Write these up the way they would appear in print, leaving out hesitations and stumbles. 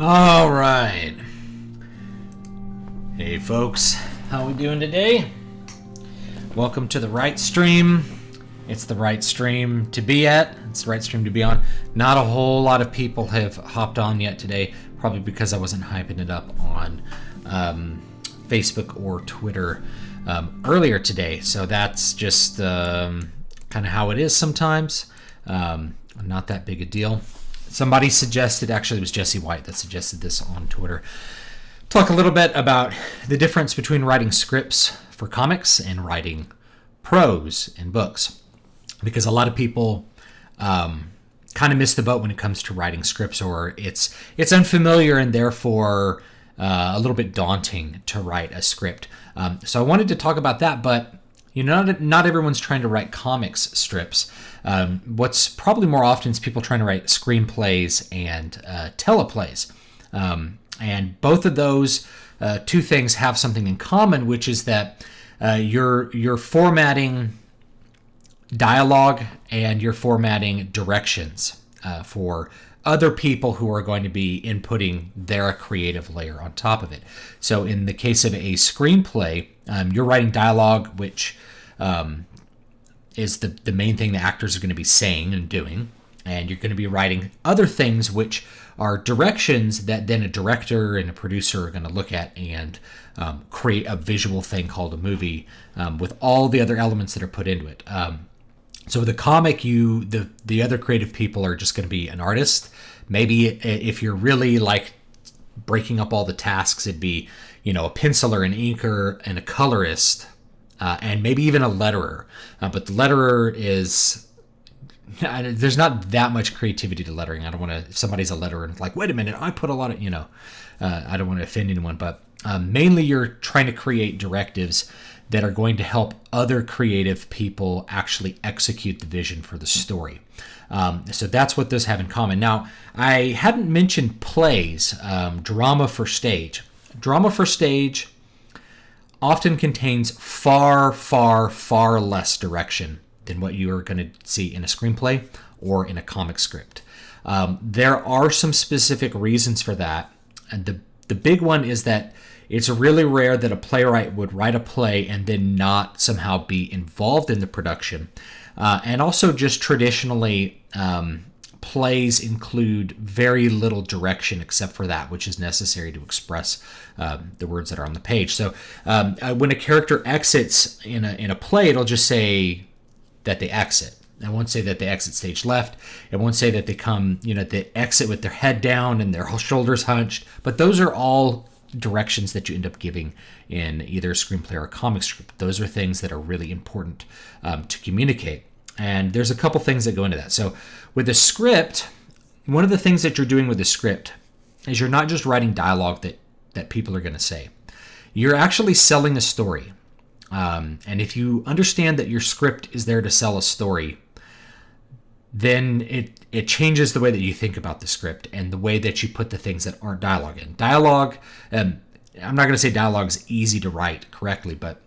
All right. Hey folks, how we doing today? Welcome to the Writestream. It's the Writestream to be at. It's the Writestream to be on. Not a whole lot of people have hopped on yet today, probably because I wasn't hyping it up on Facebook or Twitter earlier today. So that's just kind of how it is sometimes. Not that big a deal. Somebody suggested, actually it was Jesse White that suggested this on Twitter, talk a little bit about the difference between writing scripts for comics and writing prose in books. Because a lot of people kind of miss the boat when it comes to writing scripts, or it's unfamiliar and therefore a little bit daunting to write a script. So I wanted to talk about that, but not everyone's trying to write comics strips. What's probably more often is people trying to write screenplays and teleplays. And both of those two things have something in common, which is that you're formatting dialogue and you're formatting directions for other people who are going to be inputting their creative layer on top of it. So in the case of a screenplay, you're writing dialogue, which is the main thing the actors are going to be saying and doing. And you're going to be writing other things, which are directions that then a director and a producer are going to look at and create a visual thing called a movie with all the other elements that are put into it. So with a comic, the other creative people are just going to be an artist. Maybe if you're really like breaking up all the tasks, it'd be a penciler, an inker, and a colorist, and maybe even a letterer. But the letterer is there's not that much creativity to lettering. I don't want to. If somebody's a letterer and like, wait a minute, I put a lot of I don't want to offend anyone, but mainly you're trying to create directives that are going to help other creative people actually execute the vision for the story. So that's what those have in common. Now, I hadn't mentioned plays, drama for stage. Drama for stage often contains far, far, far less direction than what you are going to see in a screenplay or in a comic script. There are some specific reasons for that. And the big one is that it's really rare that a playwright would write a play and then not somehow be involved in the production. And also just traditionally, plays include very little direction except for that which is necessary to express the words that are on the page. So when a character exits in a play, it'll just say that they exit. It won't say that they exit stage left. It won't say that they come, they exit with their head down and their shoulders hunched. But those are all directions that you end up giving in either a screenplay or a comic script. Those are things that are really important to communicate. And there's a couple things that go into that. So with a script, one of the things that you're doing with a script is you're not just writing dialogue that people are going to say. You're actually selling a story. And if you understand that your script is there to sell a story, then it changes the way that you think about the script and the way that you put the things that aren't dialogue in. Dialogue, I'm not going to say dialogue is easy to write correctly, but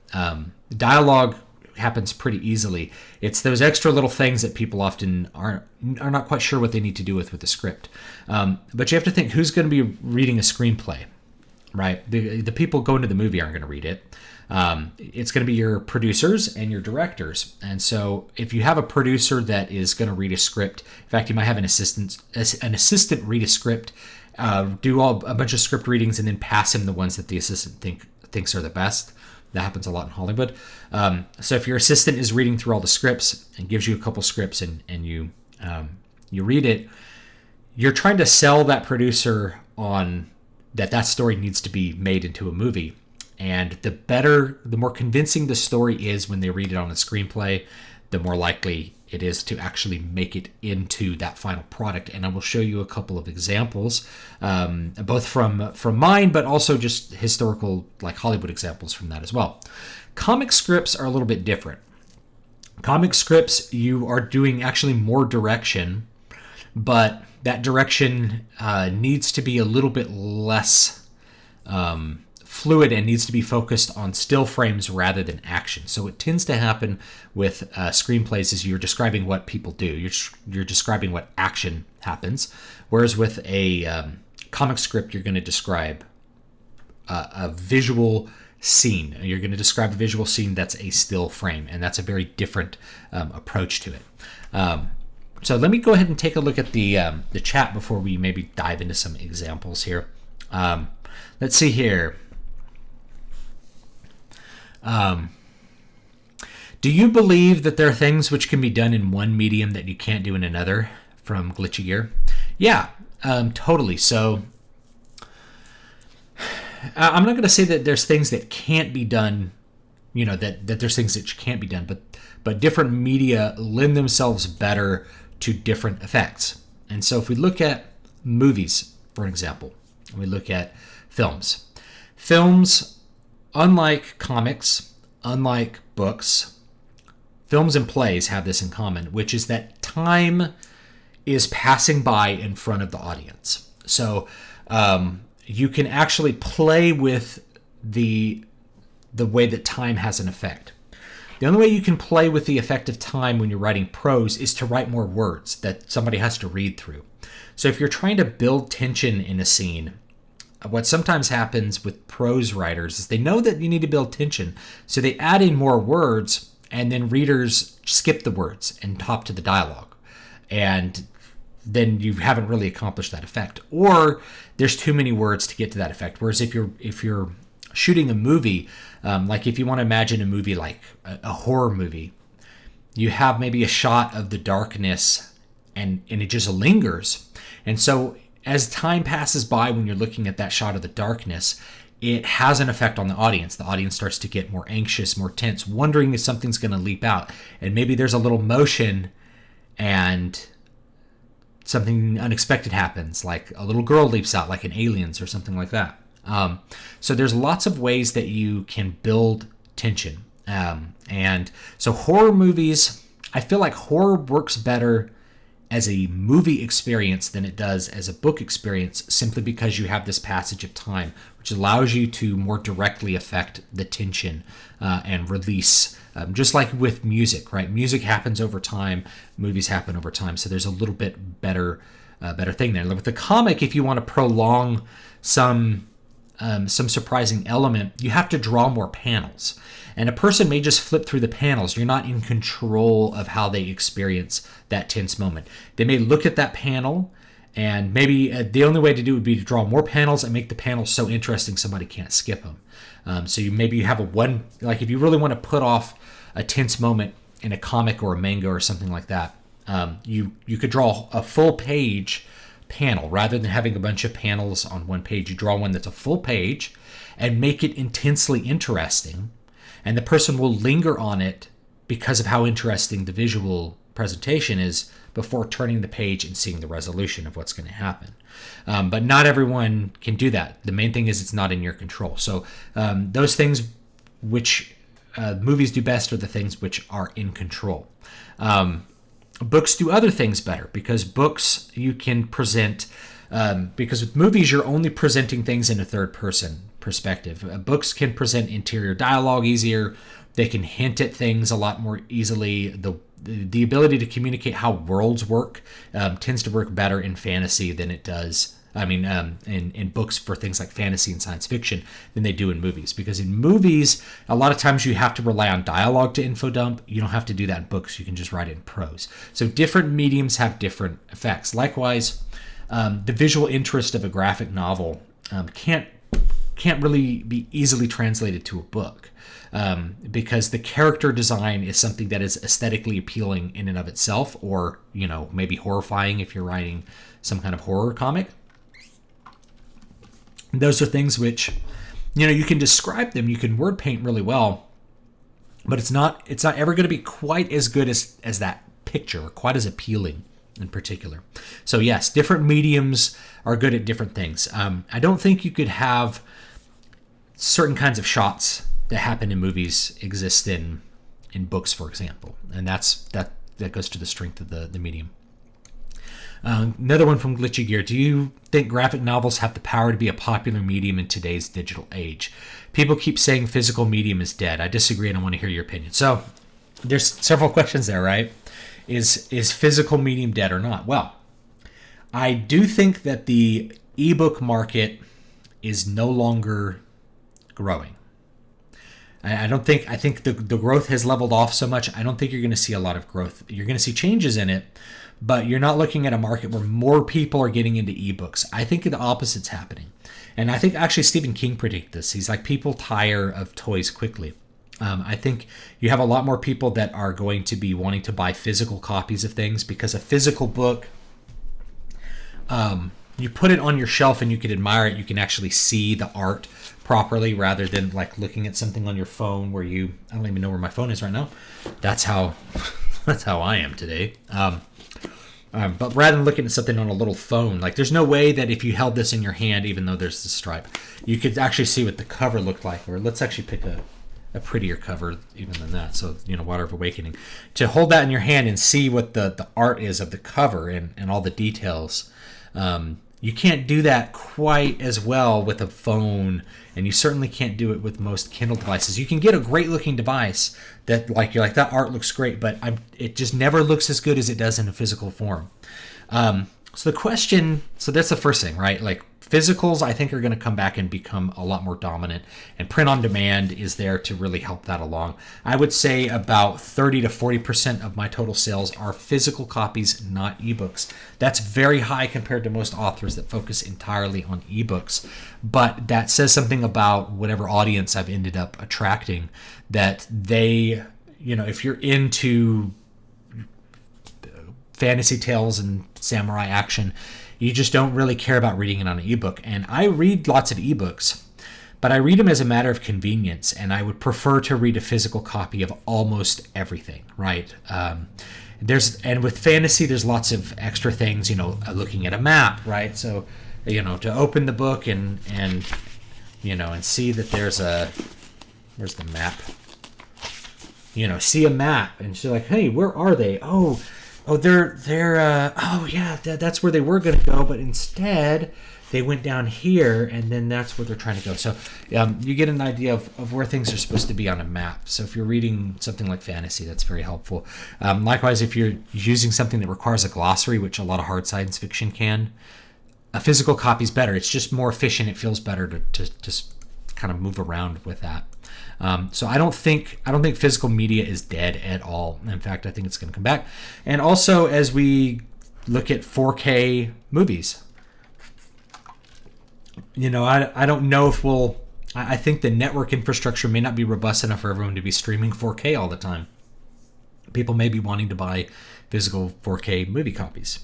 dialogue happens pretty easily. It's those extra little things that people often are not quite sure what they need to do with the script. But you have to think, who's going to be reading a screenplay, right? The people going to the movie aren't going to read it. It's going to be your producers and your directors. And so if you have a producer that is going to read a script, in fact, you might have an assistant read a script, do a bunch of script readings and then pass him the ones that the assistant thinks are the best. That happens a lot in Hollywood. So if your assistant is reading through all the scripts and gives you a couple scripts and you read it, you're trying to sell that producer on that story needs to be made into a movie. And the more convincing the story is when they read it on a screenplay, the more likely it is to actually make it into that final product. And I will show you a couple of examples, both from mine, but also just historical, like Hollywood examples from that as well. Comic scripts are a little bit different. Comic scripts, you are doing actually more direction, but that direction needs to be a little bit less fluid and needs to be focused on still frames rather than action. So it tends to happen with screenplays is you're describing what people do. You're describing what action happens. Whereas with a comic script, you're going to describe a visual scene. You're going to describe a visual scene that's a still frame, and that's a very different approach to it. So let me go ahead and take a look at the chat before we maybe dive into some examples here. Let's see here. Do you believe that there are things which can be done in one medium that you can't do in another? From Glitchy Gear. Yeah, totally. So I'm not going to say that there's things that can't be done, that there's things that can't be done, but different media lend themselves better to different effects. And so if we look at movies, for example, we look at films. Films, unlike comics, unlike books, films and plays have this in common, which is that time is passing by in front of the audience. So you can actually play with the way that time has an effect. The only way you can play with the effect of time when you're writing prose is to write more words that somebody has to read through. So if you're trying to build tension in a scene, what sometimes happens with prose writers is they know that you need to build tension, so they add in more words, and then readers skip the words and hop to the dialogue. And then you haven't really accomplished that effect. Or there's too many words to get to that effect. Whereas if you're shooting a movie, like if you want to imagine a movie like a horror movie, you have maybe a shot of the darkness and it just lingers. And so as time passes by when you're looking at that shot of the darkness, it has an effect on the audience. The audience starts to get more anxious, more tense, wondering if something's going to leap out. And maybe there's a little motion and something unexpected happens, like a little girl leaps out, like in Aliens or something like that. So there's lots of ways that you can build tension. And so horror movies, I feel like horror works better as a movie experience than it does as a book experience, simply because you have this passage of time, which allows you to more directly affect the tension and release. Just like with music, right? Music happens over time, movies happen over time, so there's a little bit better thing there. With the comic, if you want to prolong some surprising element, you have to draw more panels. And a person may just flip through the panels. You're not in control of how they experience that tense moment. They may look at that panel, and maybe the only way to do it would be to draw more panels and make the panels so interesting somebody can't skip them. So you have like if you really want to put off a tense moment in a comic or a manga or something like that, you could draw a full page panel rather than having a bunch of panels on one page. You draw one that's a full page and make it intensely interesting, and the person will linger on it because of how interesting the visual presentation is before turning the page and seeing the resolution of what's going to happen. But not everyone can do that. The main thing is it's not in your control. So those things which movies do best are the things which are in control. Books do other things better, because books you can present, because with movies you're only presenting things in a third person perspective. Books can present interior dialogue easier. They can hint at things a lot more easily. The ability to communicate how worlds work tends to work better in fantasy than it does, in books for things like fantasy and science fiction than they do in movies. Because in movies, a lot of times you have to rely on dialogue to info dump. You don't have to do that in books. You can just write it in prose. So different mediums have different effects. Likewise, the visual interest of a graphic novel can't really be easily translated to a book, because the character design is something that is aesthetically appealing in and of itself, or maybe horrifying if you're writing some kind of horror comic. Those are things which you can describe them, you can word paint really well, but it's not ever going to be quite as good as that picture, or quite as appealing in particular. So yes, different mediums are good at different things. I don't think you could have certain kinds of shots that happen in movies exist in books, for example, and that goes to the strength of the medium. Another one from Glitchy Gear. Do you think graphic novels have the power to be a popular medium in today's digital age? People keep saying physical medium is dead. I disagree, and I want to hear your opinion. So there's several questions there, right? Is physical medium dead or not? Well, I do think that the ebook market is no longer growing. I don't think, I think the growth has leveled off so much. I don't think you're going to see a lot of growth. You're going to see changes in it, but you're not looking at a market where more people are getting into ebooks. I think the opposite's happening. And I think actually Stephen King predicted this. He's like, people tire of toys quickly. I think you have a lot more people that are going to be wanting to buy physical copies of things, because a physical book, you put it on your shelf and you can admire it. You can actually see the art properly, rather than like looking at something on your phone where I don't even know where my phone is right now. That's how I am today. But rather than looking at something on a little phone, like there's no way that if you held this in your hand, even though there's the stripe, you could actually see what the cover looked like. Or let's actually pick a prettier cover even than that. So, Water of Awakening. To hold that in your hand and see what the art is of the cover and all the details. You can't do that quite as well with a phone, and you certainly can't do it with most Kindle devices. You can get a great looking device that you're like, that art looks great, but it just never looks as good as it does in a physical form. So that's the first thing, right? Like physicals, I think, are going to come back and become a lot more dominant, and print on demand is there to really help that along. I would say about 30 to 40% of my total sales are physical copies, not ebooks. That's very high compared to most authors that focus entirely on ebooks, but that says something about whatever audience I've ended up attracting, that they, if you're into fantasy tales and samurai action, you just don't really care about reading it on an ebook. And I read lots of ebooks, but I read them as a matter of convenience, and I would prefer to read a physical copy of almost everything, right? And with fantasy, there's lots of extra things, looking at a map, right? So, to open the book and see that where's the map? See a map, and she's like, hey, where are they? Oh, they're that's where they were going to go, but instead they went down here, and then that's where they're trying to go. So you get an idea of where things are supposed to be on a map. So if you're reading something like fantasy, that's very helpful. Likewise, if you're using something that requires a glossary, which a lot of hard science fiction can, a physical copy is better. It's just more efficient. It feels better to just kind of move around with that. So I don't think physical media is dead at all. In fact, I think it's going to come back. And also, as we look at 4K movies, I don't know if I think the network infrastructure may not be robust enough for everyone to be streaming 4K all the time. People may be wanting to buy physical 4K movie copies,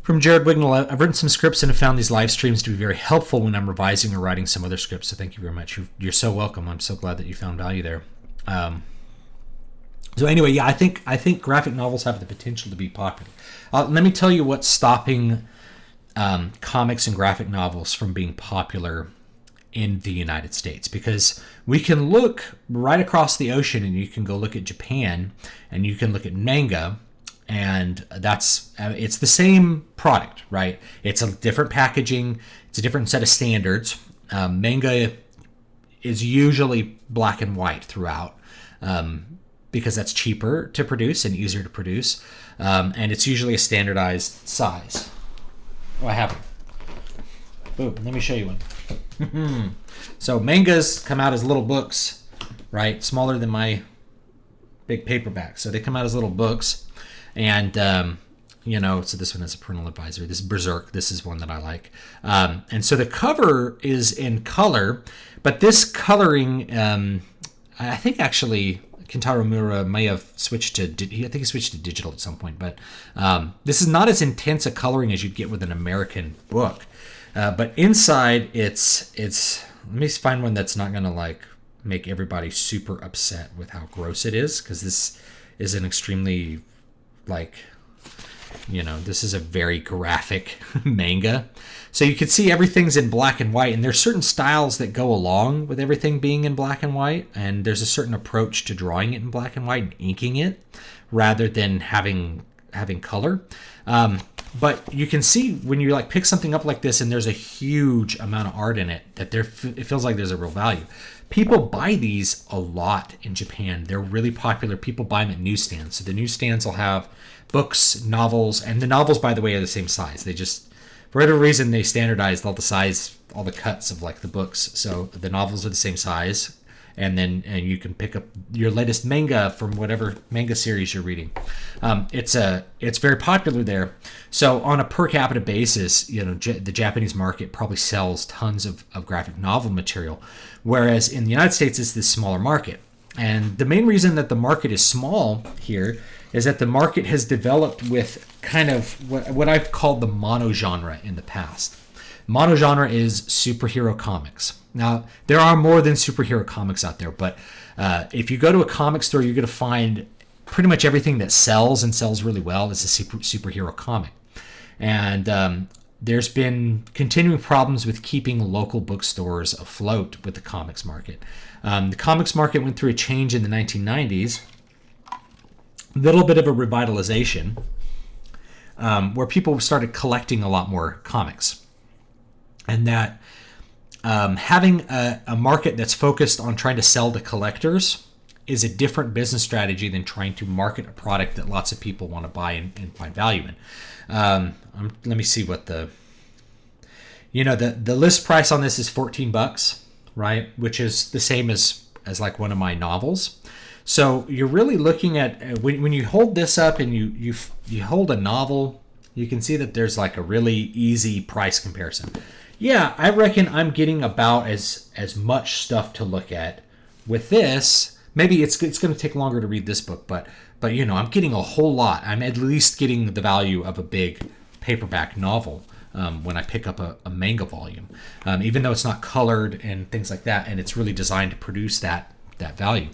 From Jared Wignall, I've written some scripts and have found these live streams to be very helpful when I'm revising or writing some other scripts. So thank you very much. You're so welcome. I'm so glad that you found value there. So anyway, yeah, I think graphic novels have the potential to be popular. Let me tell you what's stopping comics and graphic novels from being popular in the United States, because we can look right across the ocean and you can go look at Japan and you can look at manga. And it's the same product, right? It's a different packaging. It's a different set of standards. Manga is usually black and white throughout because that's cheaper to produce and easier to produce. And it's usually a standardized size. Oh, I have it. Boom, let me show you one. So mangas come out as little books, right? Smaller than my big paperback. So they come out as little books. And, so this one is a parental advisory. This is Berserk. This is one that I like. And so the cover is in color, but this coloring, I think actually Kentaro Miura may have switched to, I think he switched to digital at some point, but this is not as intense a coloring as you'd get with an American book. But inside it's, let me find one that's not going to make everybody super upset with how gross it is, because this is an extremely this is a very graphic manga. So you can see everything's in black and white, and there's certain styles that go along with everything being in black and white, and there's a certain approach to drawing it in black and white and inking it rather than having color. But you can see when you pick something up like this and there's a huge amount of art in it, that it feels like there's a real value. people buy these a lot in Japan. They're really popular. People buy them at newsstands. So the newsstands will have books, novels, and the novels, by the way, are the same size. They just, for whatever reason, they standardized all the size, all the cuts of like the books. So the novels are the same size, and you can pick up your latest manga from whatever manga series you're reading. It's very popular there. So on a per capita basis, the Japanese market probably sells tons of graphic novel material, whereas in the United States it's this smaller market. And the main reason that the market is small here is that the market has developed with kind of what I've called the monogenre in the past. Monogenre is superhero comics. Now, there are more than superhero comics out there, but if you go to a comic store, you're going to find pretty much everything that sells and sells really well is a superhero comic. And there's been continuing problems with keeping local bookstores afloat with the comics market. The comics market went through a change in the 1990s, a little bit of a revitalization, where people started collecting a lot more comics. And that having a market that's focused on trying to sell to collectors is a different business strategy than trying to market a product that lots of people want to buy and find value in. Let me see what the list price on this is $14, right? Which is the same as like one of my novels. So you're really looking at when you hold this up and you hold a novel, you can see that there's like a really easy price comparison. Yeah, I reckon I'm getting about as much stuff to look at with this. Maybe it's going to take longer to read this book, but I'm getting a whole lot. I'm at least getting the value of a big paperback novel when I pick up a manga volume, even though it's not colored and things like that, and it's really designed to produce that value.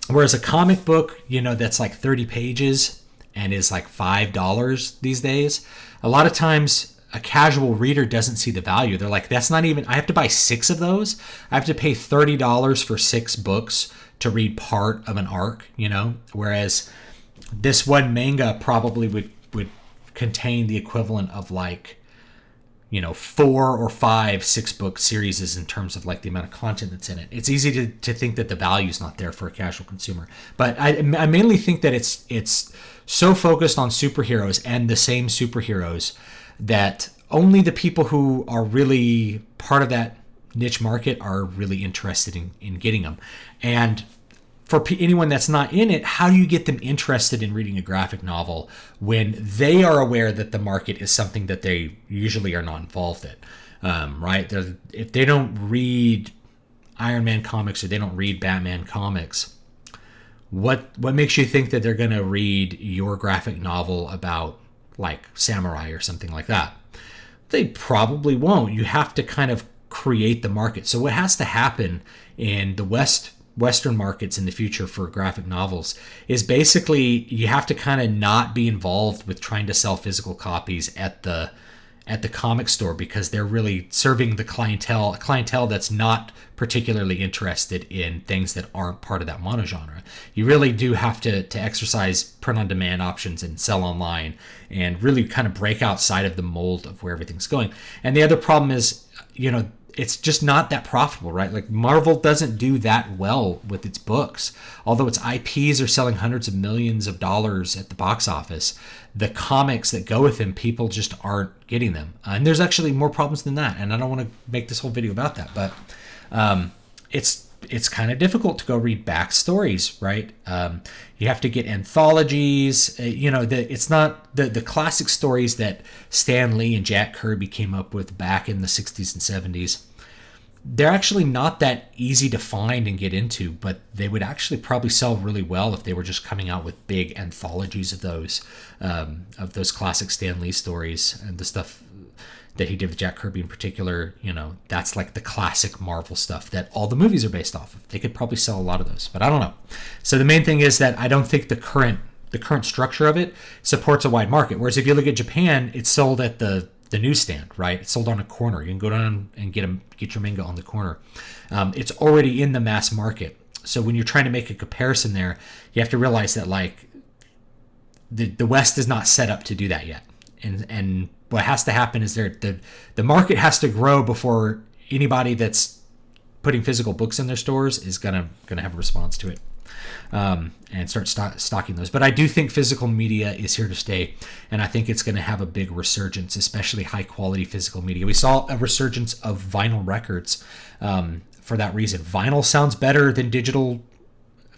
Whereas a comic book, that's like 30 pages and is like $5 these days, a lot of times a casual reader doesn't see the value. They're like, that's not even, I have to buy 6 of those. I have to pay $30 for 6 books to read part of an arc, whereas this one manga probably would contain the equivalent of like, 4 or 5 6-book series in terms of like the amount of content that's in it. It's easy to think that the value is not there for a casual consumer. But I mainly think that it's so focused on superheroes and the same superheroes that only the people who are really part of that niche market are really interested in getting them. And for anyone that's not in it, how do you get them interested in reading a graphic novel when they are aware that the market is something that they usually are not involved in, right? If they don't read Iron Man comics or they don't read Batman comics, what makes you think that they're going to read your graphic novel about like samurai or something like that? They probably won't. You have to kind of create the market. So what has to happen in the Western markets in the future for graphic novels is basically you have to kind of not be involved with trying to sell physical copies at the comic store, because they're really serving the clientele that's not particularly interested in things that aren't part of that monogenre. You really do have to exercise print-on-demand options and sell online and really kind of break outside of the mold of where everything's going. And the other problem is, it's just not that profitable, right? Like Marvel doesn't do that well with its books. Although its IPs are selling hundreds of millions of dollars at the box office, the comics that go with them, people just aren't getting them. And there's actually more problems than that. And I don't want to make this whole video about that, but it's kind of difficult to go read backstories, right? You have to get anthologies. It's not the classic stories that Stan Lee and Jack Kirby came up with back in the 60s and 70s. They're actually not that easy to find and get into, but they would actually probably sell really well if they were just coming out with big anthologies of those classic Stan Lee stories and the stuff that he did with Jack Kirby in particular. That's like the classic Marvel stuff that all the movies are based off of. They could probably sell a lot of those, but I don't know. So the main thing is that I don't think the current structure of it supports a wide market. Whereas if you look at Japan, it's sold at the newsstand, right? It's sold on a corner. You can go down and get your manga on the corner. It's already in the mass market. So when you're trying to make a comparison there, you have to realize that like the West is not set up to do that yet. And what has to happen is the market has to grow before anybody that's putting physical books in their stores is gonna have a response to it, and start stocking those. But I do think physical media is here to stay, and I think it's going to have a big resurgence, especially high quality physical media. We saw a resurgence of vinyl records for that reason. Vinyl sounds better than digital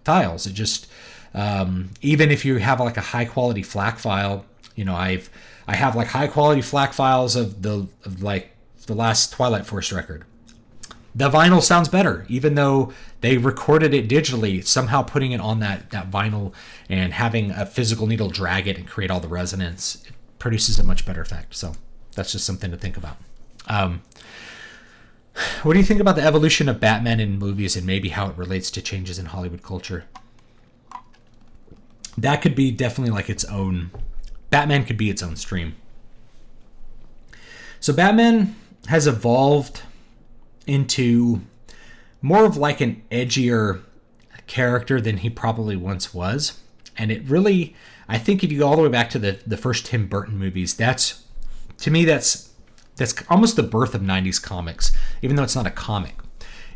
files. It just even if you have like a high quality FLAC file, I have like high quality FLAC files of the last Twilight Force record. The vinyl sounds better, even though they recorded it digitally. Somehow putting it on that vinyl and having a physical needle drag it and create all the resonance, it produces a much better effect. So that's just something to think about. What do you think about the evolution of Batman in movies and maybe how it relates to changes in Hollywood culture? That could be definitely like its own. Batman could be its own stream. So Batman has evolved into more of like an edgier character than he probably once was. And it really, I think if you go all the way back to the first Tim Burton movies, that's almost the birth of 90s comics, even though it's not a comic.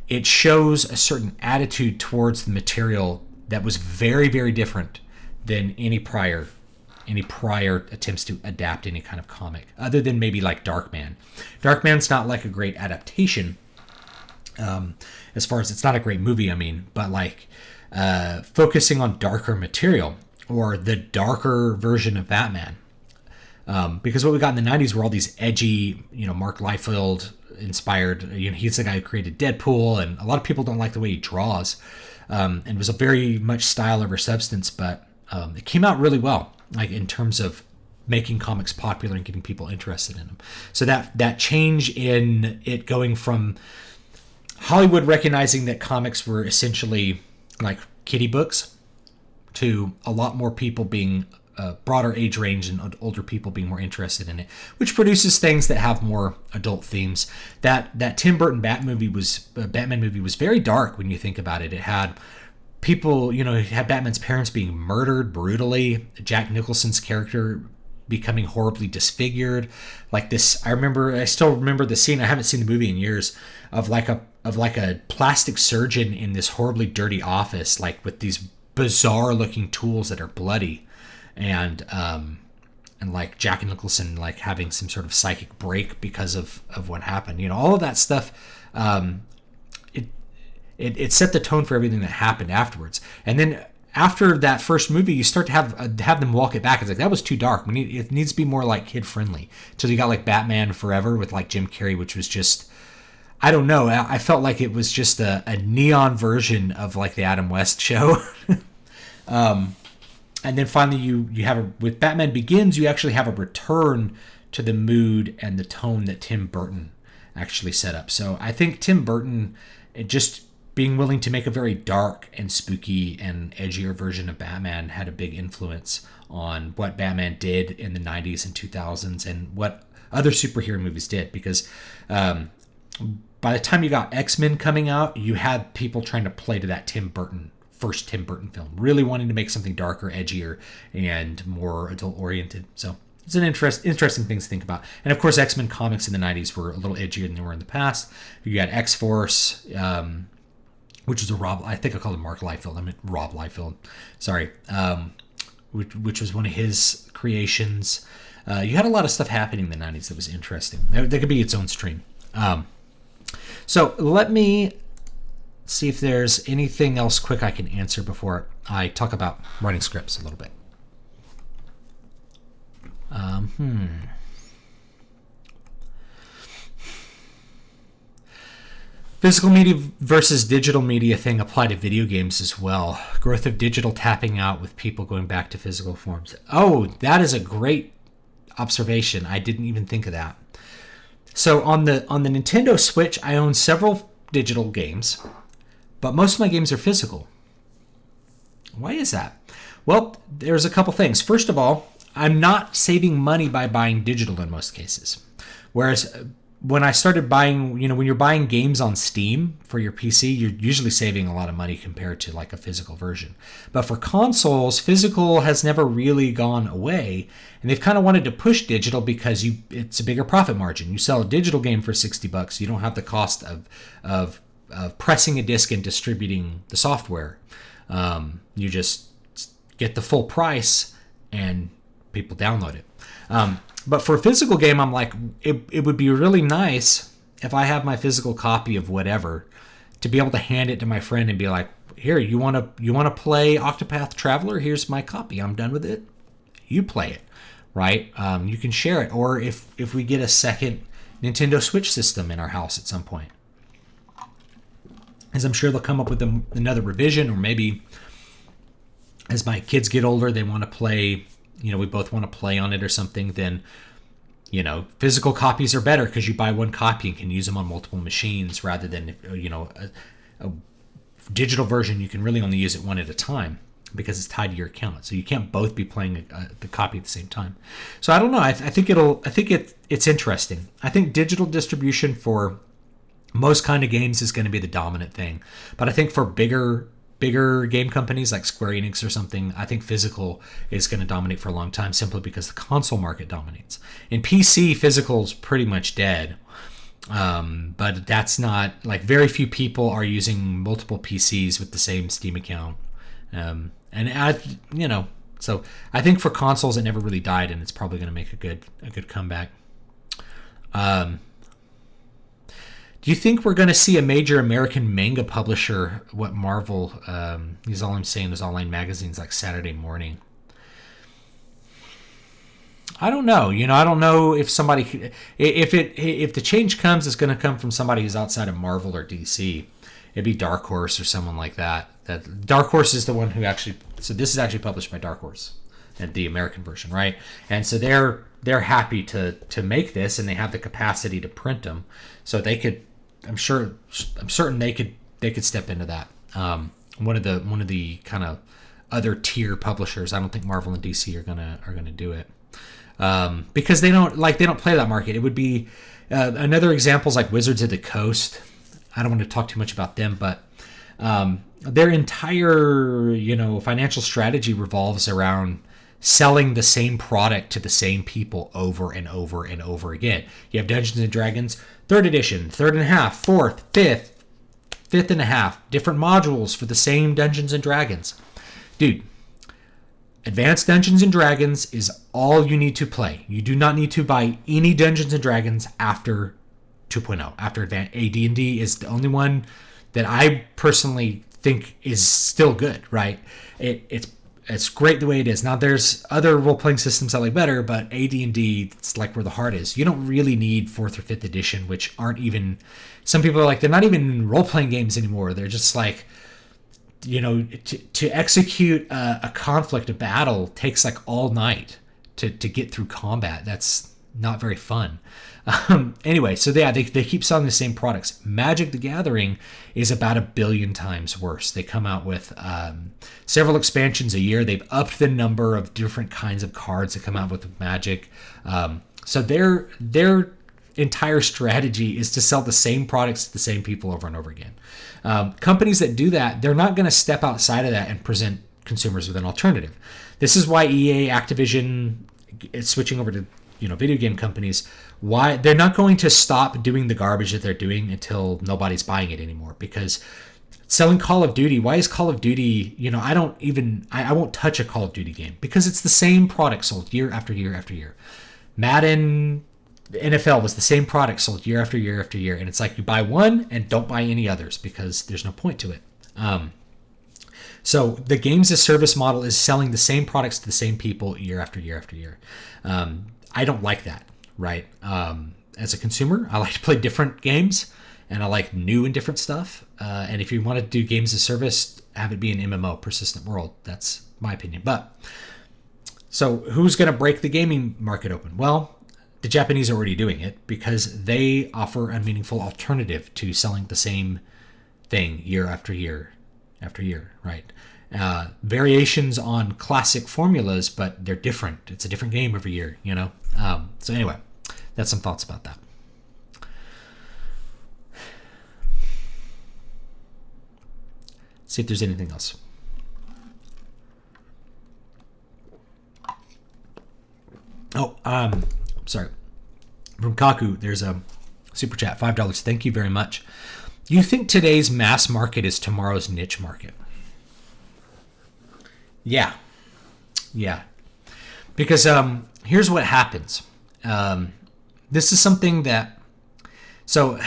It shows a certain attitude towards the material that was very, very different than any prior attempts to adapt any kind of comic, other than maybe like Darkman. Darkman's not like a great adaptation, as far as it's not a great movie, but like focusing on darker material or the darker version of Batman. Because what we got in the 90s were all these edgy, Mark Liefeld inspired, he's the guy who created Deadpool, and a lot of people don't like the way he draws. And it was a very much style over substance, but it came out really well, like in terms of making comics popular and getting people interested in them. So that change in it going from Hollywood recognizing that comics were essentially like kiddie books to a lot more people being broader age range and older people being more interested in it, which produces things that have more adult themes. That Tim Burton Batman movie was very dark when you think about it. It had people, it had Batman's parents being murdered brutally, Jack Nicholson's character becoming horribly disfigured. Like this, I still remember the scene. I haven't seen the movie in years, of like a plastic surgeon in this horribly dirty office, like with these bizarre looking tools that are bloody, and like Jack Nicholson like having some sort of psychic break because of what happened. All of that stuff. It set the tone for everything that happened afterwards. And then after that first movie, you start to have them walk it back. It's like, that was too dark. It needs to be more like kid friendly. So you got like Batman Forever with like Jim Carrey, which was just, I don't know. I felt like it was just a neon version of like the Adam West show. And then finally you have with Batman Begins, you actually have a return to the mood and the tone that Tim Burton actually set up. So I think Tim Burton, just being willing to make a very dark and spooky and edgier version of Batman, had a big influence on what Batman did in the 90s and 2000s and what other superhero movies did. Because by the time you got X-Men coming out, you had people trying to play to that first Tim Burton film, really wanting to make something darker, edgier, and more adult-oriented. So it's an interesting thing to think about. And of course, X-Men comics in the 90s were a little edgier than they were in the past. You got X-Force, which was I think I called him Mark Liefeld. I meant Rob Liefeld. Sorry. Which was one of his creations. You had a lot of stuff happening in the 90s that was interesting. That could be its own stream. So let me see if there's anything else quick I can answer before I talk about writing scripts a little bit. Physical media versus digital media thing apply to video games as well. Growth of digital tapping out with people going back to physical forms. Oh, that is a great observation. I didn't even think of that. So on the Nintendo Switch, I own several digital games, but most of my games are physical. Why is that? Well, there's a couple things. First of all, I'm not saving money by buying digital in most cases. Whereas when I started buying, when you're buying games on Steam for your PC, you're usually saving a lot of money compared to like a physical version. But for consoles, physical has never really gone away, and they've kind of wanted to push digital because it's a bigger profit margin. You sell a digital game for $60, you don't have the cost of pressing a disc and distributing the software. You just get the full price and people download it. But for a physical game, I'm like, it would be really nice if I have my physical copy of whatever to be able to hand it to my friend and be like, here, you want to play Octopath Traveler? Here's my copy. I'm done with it. You play it, right? You can share it. Or if we get a second Nintendo Switch system in our house at some point, as I'm sure they'll come up with another revision, or maybe as my kids get older, they want to play, we both want to play on it or something, then, physical copies are better because you buy one copy and can use them on multiple machines rather than, a digital version. You can really only use it one at a time because it's tied to your account. So you can't both be playing the copy at the same time. So I don't know. I think it's interesting. I think digital distribution for most kind of games is going to be the dominant thing. But I think for bigger game companies like Square Enix or something, I think physical is going to dominate for a long time simply because the console market dominates. In PC, physical is pretty much dead. But that's not, like, very few people are using multiple PCs with the same Steam account. So I think for consoles it never really died, and it's probably going to make a good comeback. Do you think we're going to see a major American manga publisher, what Marvel, is all I'm saying, is online magazines like Saturday Morning? I don't know. I don't know if somebody, if the change comes, it's going to come from somebody who's outside of Marvel or DC. It'd be Dark Horse or someone like that. That Dark Horse is the one who actually, so this is actually published by Dark Horse, and the American version, right? And so they're happy to make this, and they have the capacity to print them, so they could. I'm certain they could step into that. One of the kind of other tier publishers. I don't think Marvel and DC are gonna do it because they don't play that market. It would be another example is like Wizards of the Coast. I don't want to talk too much about them, but their entire financial strategy revolves around selling the same product to the same people over and over and over again. You have Dungeons and Dragons 3rd edition, 3rd and a half, 4th, 5th and a half, different modules for the same Dungeons and Dragons. Dude, Advanced Dungeons and Dragons is all you need to play. You do not need to buy any Dungeons and Dragons after 2.0. After AD&D is the only one that I personally think is still good, right? It's great the way it is. Now, there's other role-playing systems I like better, but AD&D, it's like where the heart is. You don't really need 4th or 5th edition, which aren't even... Some people are like, they're not even role-playing games anymore. They're just like, to execute a conflict, a battle, takes like all night to get through combat. That's not very fun. Anyway, so they keep selling the same products. Magic the Gathering is about 1 billion times worse. They come out with several expansions a year. They've upped the number of different kinds of cards that come out with Magic. So their entire strategy is to sell the same products to the same people over and over again. Companies that do that, they're not going to step outside of that and present consumers with an alternative. This is why EA, Activision is switching over to video game companies. Why they're not going to stop doing the garbage that they're doing until nobody's buying it anymore. Because selling Call of Duty, why is Call of Duty, I won't touch a Call of Duty game because it's the same product sold year after year after year. Madden, the NFL was the same product sold year after year after year, and it's like you buy one and don't buy any others because there's no point to it. So the games as service model is selling the same products to the same people year after year after year. I don't like that, right? As a consumer, I like to play different games, and I like new and different stuff. And if you want to do games as service, have it be an MMO, persistent world. That's my opinion. But so who's going to break the gaming market open? Well, the Japanese are already doing it because they offer a meaningful alternative to selling the same thing year after year after year, right? Variations on classic formulas, but they're different. It's a different game every year, So anyway, that's some thoughts about that. See if there's anything else. Sorry. From Kaku, there's a super chat, $5. Thank you very much. Do you think today's mass market is tomorrow's niche market? Yeah. Because here's what happens. This is something that... So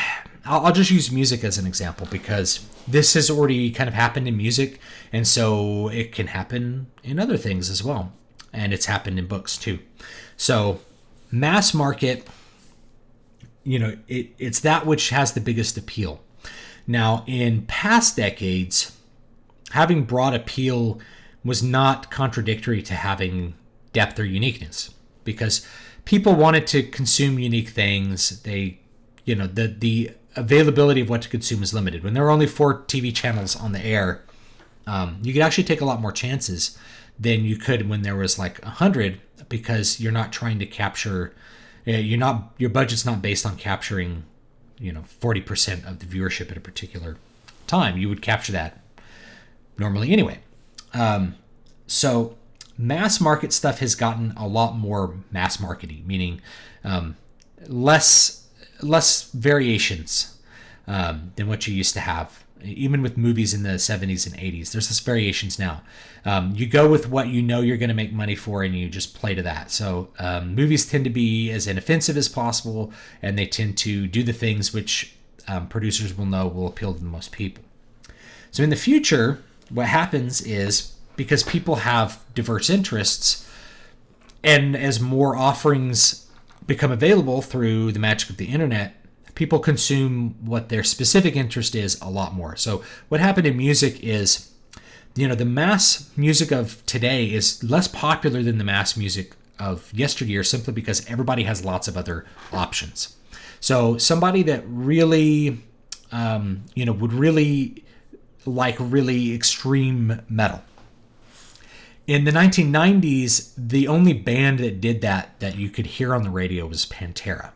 I'll just use music as an example because this has already kind of happened in music, and so it can happen in other things as well. And it's happened in books too. So mass market, it's that which has the biggest appeal. Now, in past decades, having broad appeal was not contradictory to having depth or uniqueness, because people wanted to consume unique things. The availability of what to consume is limited. When there were only 4 TV channels on the air, you could actually take a lot more chances than you could when there was like 100, because you're not trying to capture. Your budget's not based on capturing 40% of the viewership at a particular time. You would capture that normally anyway. So mass market stuff has gotten a lot more mass markety, meaning less variations than what you used to have. Even with movies in the 70s and 80s, there's less variations now. You go with what you know you're going to make money for, and you just play to that. So movies tend to be as inoffensive as possible, and they tend to do the things which producers will know will appeal to the most people. So in the future, what happens is, because people have diverse interests, and as more offerings become available through the magic of the internet, people consume what their specific interest is a lot more. So what happened in music is, the mass music of today is less popular than the mass music of yesteryear, simply because everybody has lots of other options. So somebody that really, would really like really extreme metal. In the 1990s, the only band that did that you could hear on the radio was Pantera.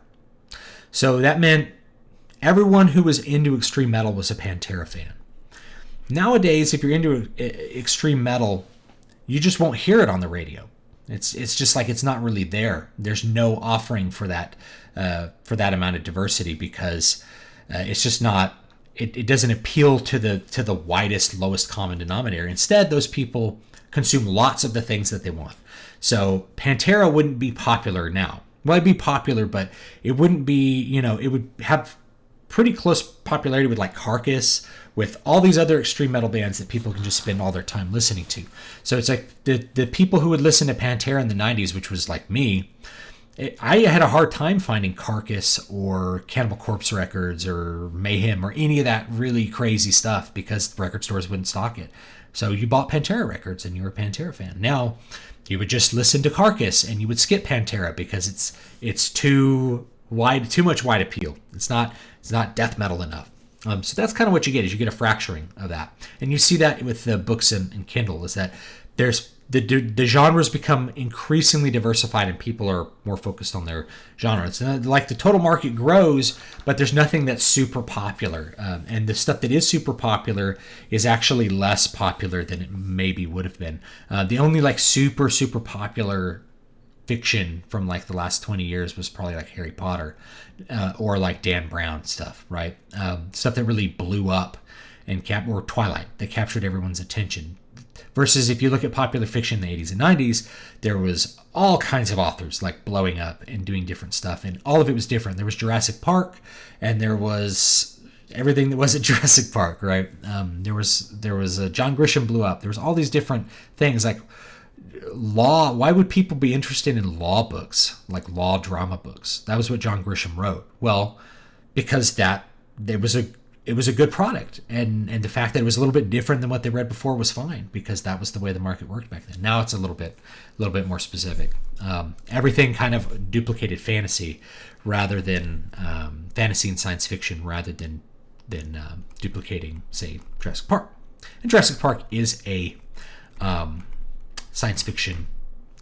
So that meant everyone who was into extreme metal was a Pantera fan. Nowadays, if you're into extreme metal, you just won't hear it on the radio. It's just like it's not really there. There's no offering for that amount of diversity, because it's just not. It doesn't appeal to the widest, lowest common denominator. Instead, those people consume lots of the things that they want. So Pantera wouldn't be popular now. Well, it'd be popular, but it wouldn't be, it would have pretty close popularity with like Carcass, with all these other extreme metal bands that people can just spend all their time listening to. So it's like the people who would listen to Pantera in the 90s, which was like me, I had a hard time finding Carcass or Cannibal Corpse records or Mayhem or any of that really crazy stuff, because record stores wouldn't stock it. So you bought Pantera records and you were a Pantera fan. Now you would just listen to Carcass and you would skip Pantera because it's too much wide appeal. It's not death metal enough. So that's kind of what you get, is you get a fracturing of that. And you see that with the books and Kindle, is that there's the genres become increasingly diversified and people are more focused on their genre. It's like the total market grows, but there's nothing that's super popular. And the stuff that is super popular is actually less popular than it maybe would have been. The only like super popular fiction from like the last 20 years was probably like Harry Potter or like Dan Brown stuff, right? Stuff that really blew up or Twilight, that captured everyone's attention. Versus if you look at popular fiction in the 80s and 90s, there was all kinds of authors like blowing up and doing different stuff, and all of it was different. There was Jurassic Park, and there was everything that wasn't Jurassic Park, right? There was John Grisham blew up. There was all these different things like law. Why would people be interested in law books, like law drama books? That was what John Grisham wrote. Well, because it was a good product, and the fact that it was a little bit different than what they read before was fine, because that was the way the market worked back then. Now it's a little bit more specific. Everything kind of duplicated fantasy rather than fantasy and science fiction, rather than duplicating, say, Jurassic Park. And Jurassic Park is a science fiction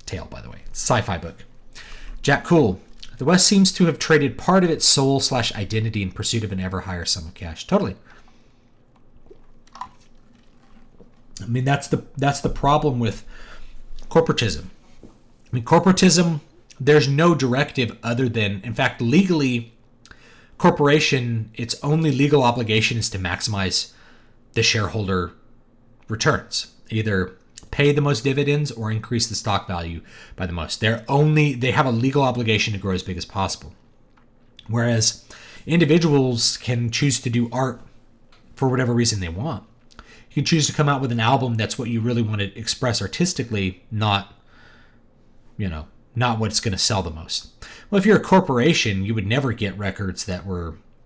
tale, by the way. It's a sci-fi book. Jack Cool. The West seems to have traded part of its soul/identity in pursuit of an ever higher sum of cash. Totally. I mean, that's the problem with corporatism. I mean, corporatism, there's no directive other than, in fact, legally, corporation, its only legal obligation is to maximize the shareholder returns, either pay the most dividends or increase the stock value by the most. They have a legal obligation to grow as big as possible. Whereas individuals can choose to do art for whatever reason they want. You can choose to come out with an album that's what you really want to express artistically, not what's going to sell the most. Well, if you're a corporation, you would never get records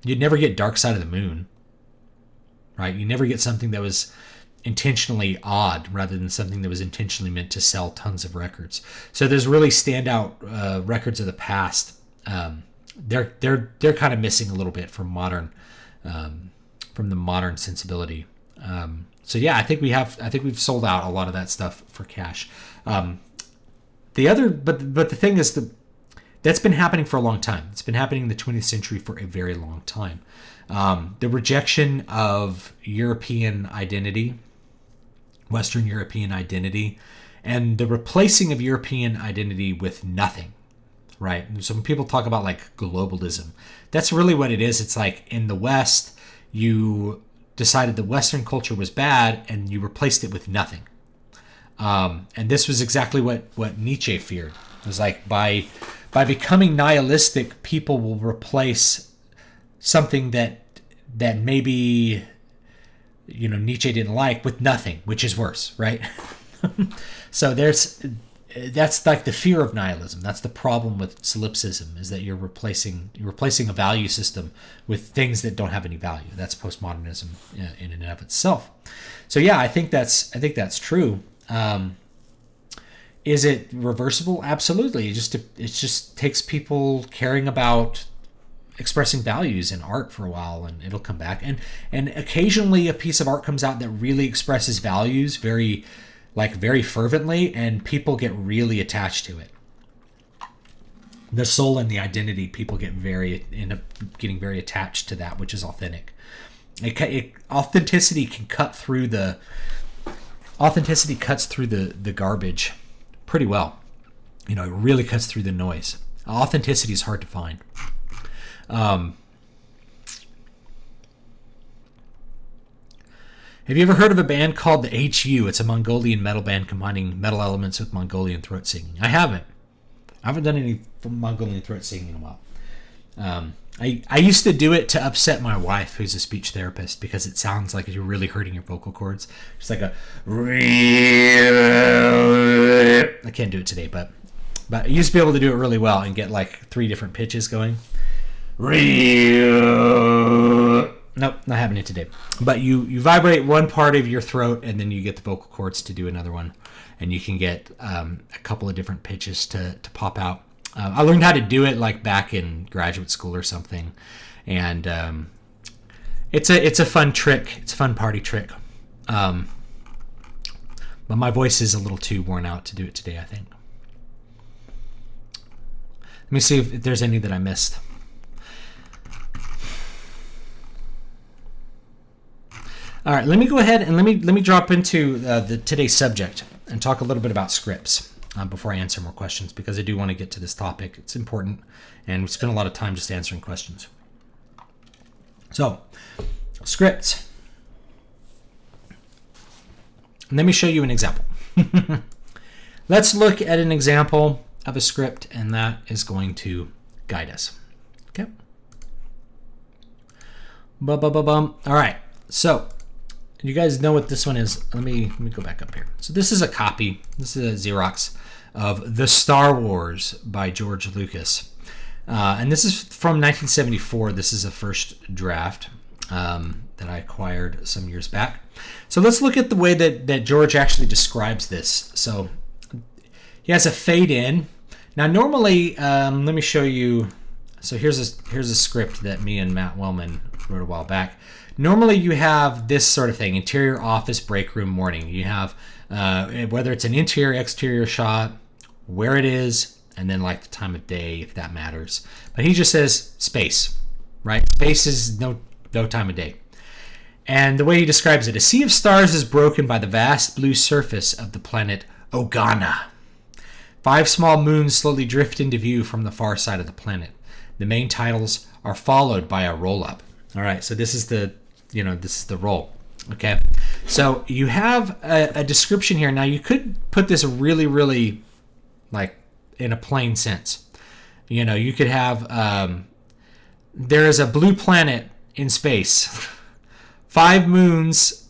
you'd never get Dark Side of the Moon, right? You never get something that was intentionally odd rather than something that was intentionally meant to sell tons of records. So there's really standout records of the past. They're kind of missing a little bit from the modern sensibility. So yeah, I think we've sold out a lot of that stuff for cash. But the thing is that's been happening for a long time. It's been happening in the 20th century for a very long time. The rejection of European identity, Western European identity, and the replacing of European identity with nothing, right? So when people talk about like globalism, that's really what it is. It's like in the West, you decided the Western culture was bad and you replaced it with nothing. And this was exactly what Nietzsche feared. It was like by becoming nihilistic, people will replace something that maybe Nietzsche didn't like with nothing, which is worse, right? So that's like the fear of nihilism. That's the problem with solipsism, is that you're replacing a value system with things that don't have any value. That's postmodernism in and of itself. So yeah, I think that's true. Is it reversible? Absolutely. It just takes people caring about expressing values in art for a while, and it'll come back. And occasionally a piece of art comes out that really expresses values very fervently, and people get really attached to it. The soul and the identity, people end up getting very attached to that, which is authentic. Authenticity cuts through the garbage pretty well. It really cuts through the noise. Authenticity is hard to find. Have you ever heard of a band called the HU? It's a Mongolian metal band combining metal elements with Mongolian throat singing. I haven't done any Mongolian throat singing in a while. I used to do it to upset my wife, who's a speech therapist, because it sounds like you're really hurting your vocal cords. It's like a... I can't do it today, but I used to be able to do it really well and get like 3 different pitches going. Nope, not happening today. But you vibrate one part of your throat, and then you get the vocal cords to do another one, and you can get a couple of different pitches to pop out. I learned how to do it like back in graduate school or something, and it's a fun trick. It's a fun party trick. But my voice is a little too worn out to do it today, I think. Let me see if there's any that I missed. All right, let me go ahead and let me drop into today's subject and talk a little bit about scripts before I answer more questions, because I do want to get to this topic. It's important, and we spend a lot of time just answering questions. So, scripts. Let me show you an example. Let's look at an example of a script, and that is going to guide us. Okay. All right. So, you guys know what this one is. Let me go back up here. So this is a copy. This is a Xerox of The Star Wars by George Lucas. And this is from 1974. This is a first draft that I acquired some years back. So let's look at the way that George actually describes this. So he has a fade in. Now normally, let me show you. So here's a script that me and Matt Wellman wrote a while back. Normally you have this sort of thing: interior office, break room, morning. You have whether it's an interior, exterior shot, where it is, and then like the time of day, if that matters. But he just says space, right? Space is no time of day. And the way he describes it: a sea of stars is broken by the vast blue surface of the planet Ogana. 5 small moons slowly drift into view from the far side of the planet. The main titles are followed by a roll-up. All right, so this is the roll. Okay, so you have a description here. Now you could put this really, really like in a plain sense. You could have there is a blue planet in space. 5 moons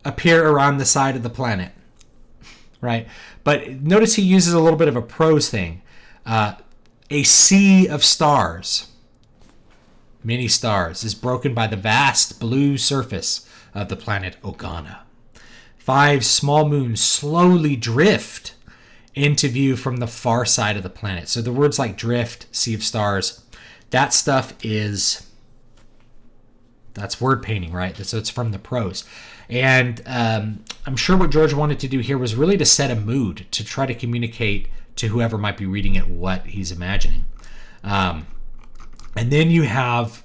appear around the side of the planet, right? But notice he uses a little bit of a prose thing. A sea of stars, many stars, is broken by the vast blue surface of the planet Ogana. 5 small moons slowly drift into view from the far side of the planet. So the words like drift, sea of stars, that stuff that's word painting, right? So it's from the prose. And I'm sure what George wanted to do here was really to set a mood, to try to communicate to whoever might be reading it what he's imagining. And then you have,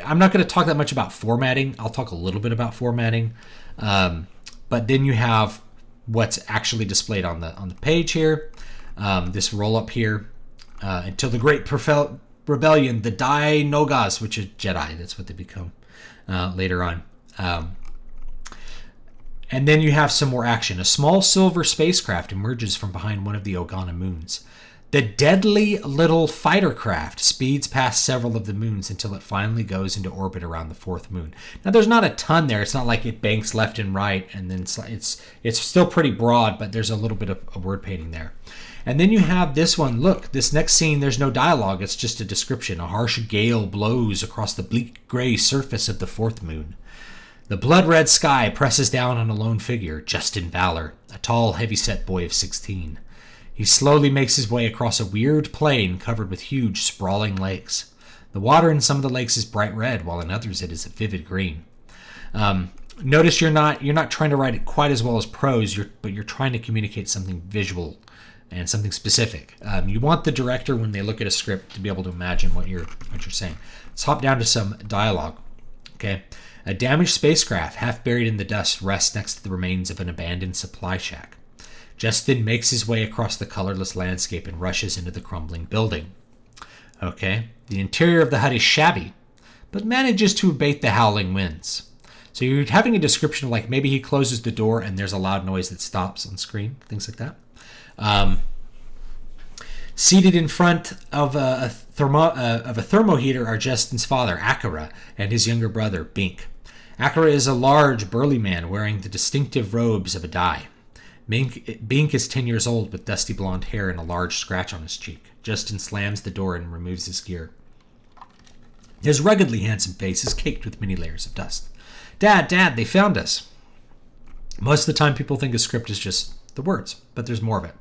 I'm not going to talk that much about formatting. I'll talk a little bit about formatting. But then you have what's actually displayed on the page here. This roll up here. Until the Great Rebellion, the Dai Nogas, which is Jedi, that's what they become later on. And then you have some more action. A small silver spacecraft emerges from behind one of the Ogana moons. The deadly little fighter craft speeds past several of the moons until it finally goes into orbit around the 4th moon. Now, there's not a ton there. It's not like it banks left and right, and then it's still pretty broad, but there's a little bit of word painting there. And then you have this one. Look, this next scene, there's no dialogue. It's just a description. A harsh gale blows across the bleak gray surface of the 4th moon. The blood-red sky presses down on a lone figure, Justin Valor, a tall, heavy-set boy of 16. He slowly makes his way across a weird plain covered with huge, sprawling lakes. The water in some of the lakes is bright red, while in others it is a vivid green. Notice you're not trying to write it quite as well as prose, but you're trying to communicate something visual and something specific. You want the director, when they look at a script, to be able to imagine what you're saying. Let's hop down to some dialogue. Okay. A damaged spacecraft, half buried in the dust, rests next to the remains of an abandoned supply shack. Justin makes his way across the colorless landscape and rushes into the crumbling building. Okay. The interior of the hut is shabby, but manages to abate the howling winds. So you're having a description of, like, maybe he closes the door and there's a loud noise that stops on screen, things like that. Seated in front of a thermo heater are Justin's father, Akira, and his younger brother, Bink. Akira is a large, burly man wearing the distinctive robes of a Dai. Bink is 10 years old with dusty blonde hair and a large scratch on his cheek. Justin slams the door and removes his gear. His ruggedly handsome face is caked with many layers of dust. Dad, they found us. Most of the time people think a script is just the words, but there's more of it.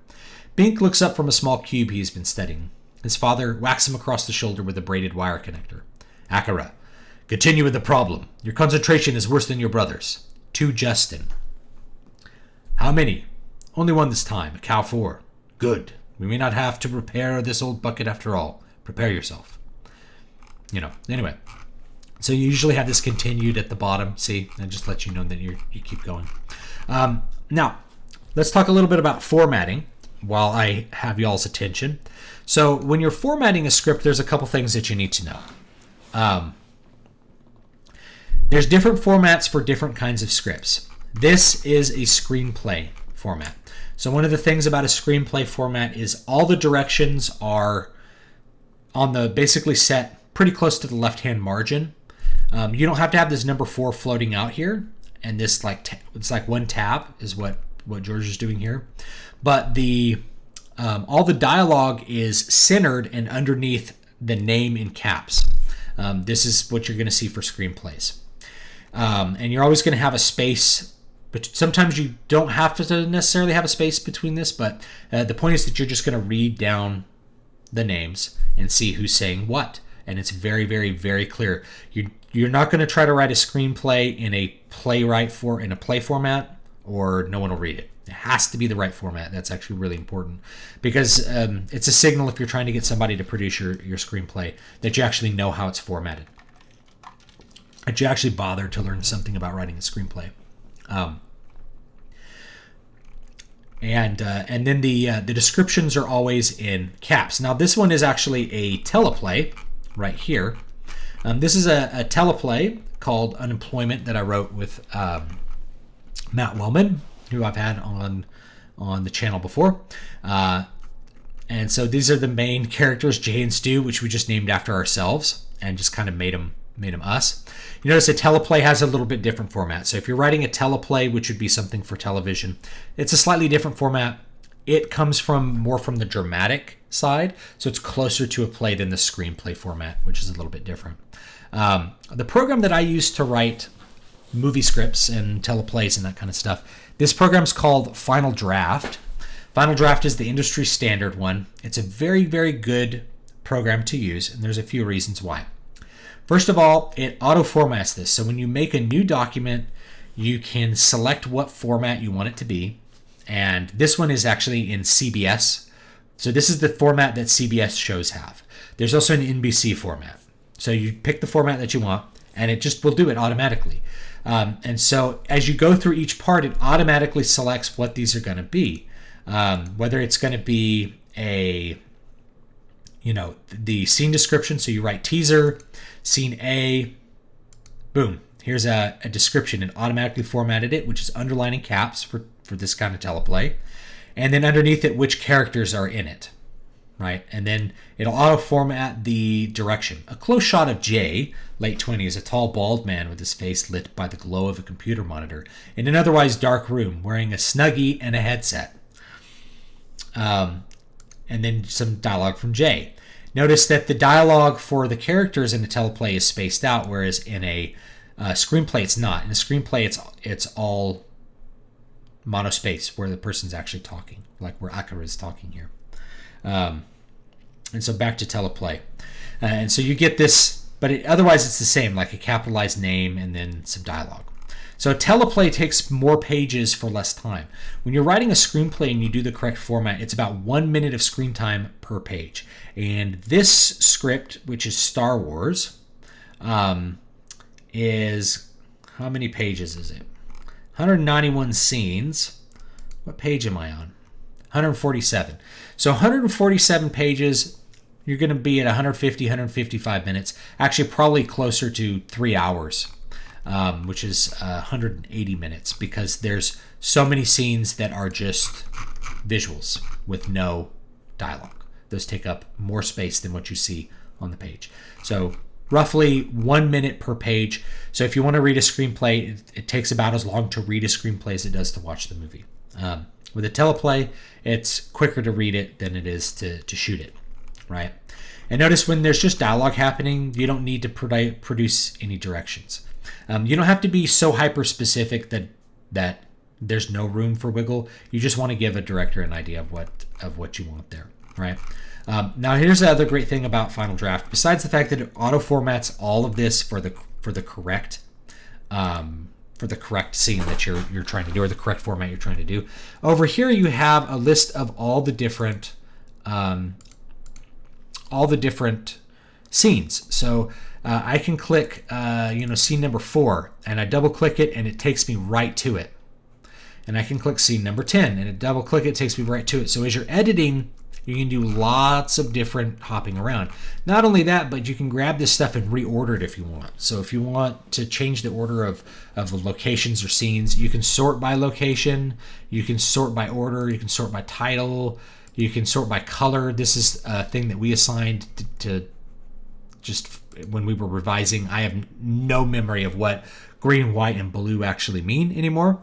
Bink looks up from a small cube he has been studying. His father whacks him across the shoulder with a braided wire connector. Akira, continue with the problem. Your concentration is worse than your brother's. To Justin. How many? Only one this time. A cow 4. Good. We may not have to repair this old bucket after all. Prepare yourself. Anyway. So you usually have this continued at the bottom. See? And just let you know that you keep going. Now, let's talk a little bit about formatting while I have y'all's attention. So when you're formatting a script, there's a couple things that you need to know. There's different formats for different kinds of scripts. This is a screenplay format. So one of the things about a screenplay format is all the directions are on the basically set pretty close to the left-hand margin. You don't have to have this number 4 floating out here, and this it's like one tab is what George is doing here. But all the dialogue is centered and underneath the name in caps. This is what you're going to see for screenplays. And you're always going to have a space, but sometimes you don't have to necessarily have a space between this, but the point is that you're just going to read down the names and see who's saying what. And it's very, very, very clear. You're not going to try to write a screenplay in a play format, or no one will read it. It has to be the right format. That's actually really important, because it's a signal, if you're trying to get somebody to produce your screenplay, that you actually know how it's formatted, that you actually bothered to learn something about writing a screenplay. And then the descriptions are always in caps. Now this one is actually a teleplay right here. This is a teleplay called Unemployment that I wrote with Matt Wellman, who I've had on the channel before. And so these are the main characters, Jay and Stu, which we just named after ourselves and just kind of made them us. You notice a teleplay has a little bit different format. So if you're writing a teleplay, which would be something for television, it's a slightly different format. It comes more from the dramatic side, so it's closer to a play than the screenplay format, which is a little bit different. The program that I use to write movie scripts and teleplays and that kind of stuff, this program's called Final Draft. Final Draft is the industry standard one. It's a very, very good program to use, and there's a few reasons why. First of all, it auto-formats this. So when you make a new document, you can select what format you want it to be. And this one is actually in CBS. So this is the format that CBS shows have. There's also an NBC format. So you pick the format that you want, and it just will do it automatically. And so as you go through each part, it automatically selects what these are going to be. Whether it's going to be the scene description. So you write teaser, scene A, boom. Here's a description, and automatically formatted it, which is underlining caps for this kind of teleplay. And then underneath it, which characters are in it, right? And then it'll auto-format the direction. A close shot of Jay, late 20s, a tall, bald man with his face lit by the glow of a computer monitor in an otherwise dark room, wearing a Snuggie and a headset. And then some dialogue from Jay. Notice that the dialogue for the characters in the teleplay is spaced out, whereas in a screenplay it's not. In a screenplay it's all monospace, where the person's actually talking, like where Akira is talking here. And so back to teleplay. And so you get this, but otherwise it's the same, like a capitalized name and then some dialogue. So a teleplay takes more pages for less time. When you're writing a screenplay and you do the correct format, it's about 1 minute of screen time per page. And this script, which is Star Wars, is, how many pages is it? 191 scenes. What page am I on? 147. So 147 pages, you're going to be at 150, 155 minutes. Actually, probably closer to 3 hours. Which is 180 minutes, because there's so many scenes that are just visuals with no dialogue. Those take up more space than what you see on the page. So roughly 1 minute per page. So if you want to read a screenplay, it takes about as long to read a screenplay as it does to watch the movie. With a teleplay, it's quicker to read it than it is to shoot it, right? And notice when there's just dialogue happening, you don't need to produce any directions. You don't have to be so hyper specific that there's no room for wiggle. You just want to give a director an idea of what you want there, right? Now here's the other great thing about Final Draft. Besides the fact that it auto formats all of this for the correct scene that you're trying to do, or the correct format you're trying to do. Over here you have a list of all the different scenes. So I can click, scene number 4, and I double click it, and it takes me right to it. And I can click scene number 10, and I double click it, it takes me right to it. So as you're editing, you can do lots of different hopping around. Not only that, but you can grab this stuff and reorder it if you want. So if you want to change the order of the locations or scenes, you can sort by location, you can sort by order, you can sort by title, you can sort by color. This is a thing that we assigned to just when we were revising. I have no memory of what green, white, and blue actually mean anymore,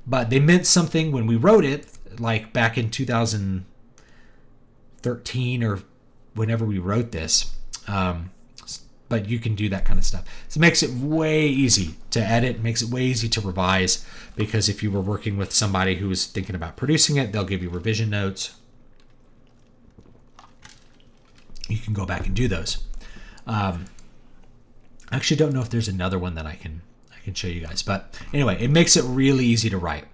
but they meant something when we wrote it, like back in 2013 or whenever we wrote this. But you can do that kind of stuff. So it makes it way easy to edit, makes it way easy to revise, because if you were working with somebody who was thinking about producing it, they'll give you revision notes. You can go back and do those. I actually don't know if there's another one that I can show you guys, but anyway, it makes it really easy to write.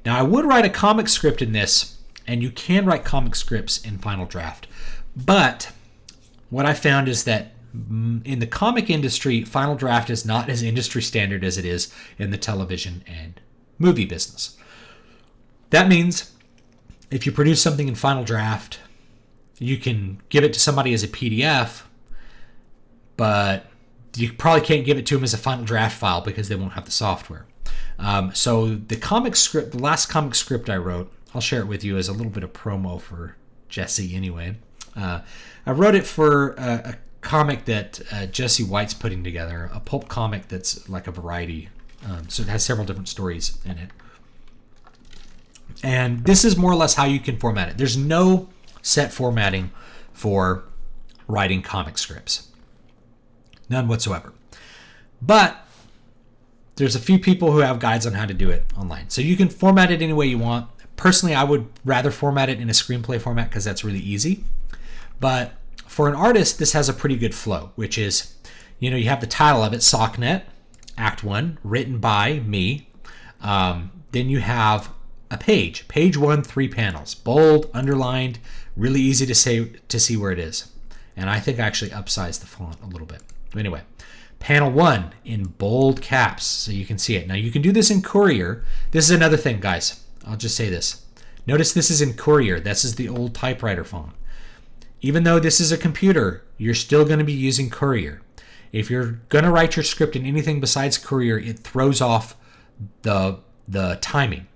Now I would write a comic script in this, and you can write comic scripts in Final Draft, but what I found is that in the comic industry, Final Draft is not as industry standard as it is in the television and movie business. That means if you produce something in Final Draft, you can give it to somebody as a PDF, but you probably can't give it to them as a Final Draft file because they won't have the software. So the comic script, the last comic script I wrote, I'll share it with you as a little bit of promo for Jesse anyway. I wrote it for a comic that Jesse White's putting together, a pulp comic that's like a variety. So it has several different stories in it. And this is more or less how you can format it. There's no set formatting for writing comic scripts. None whatsoever. But there's a few people who have guides on how to do it online. So you can format it any way you want. Personally, I would rather format it in a screenplay format because that's really easy. But for an artist, this has a pretty good flow, which is, you know, you have the title of it, Socknet, Act 1, written by me. Then you have a page. Page 1, 3 panels. Bold, underlined, really easy to see where it is. And I think I actually upsized the font a little bit. Anyway, panel 1 in bold caps so you can see it. Now you can do this in Courier. This is another thing, guys. I'll just say this. Notice this is in Courier. This is the old typewriter font. Even though this is a computer, you're still going to be using Courier. If you're going to write your script in anything besides Courier, it throws off the timing.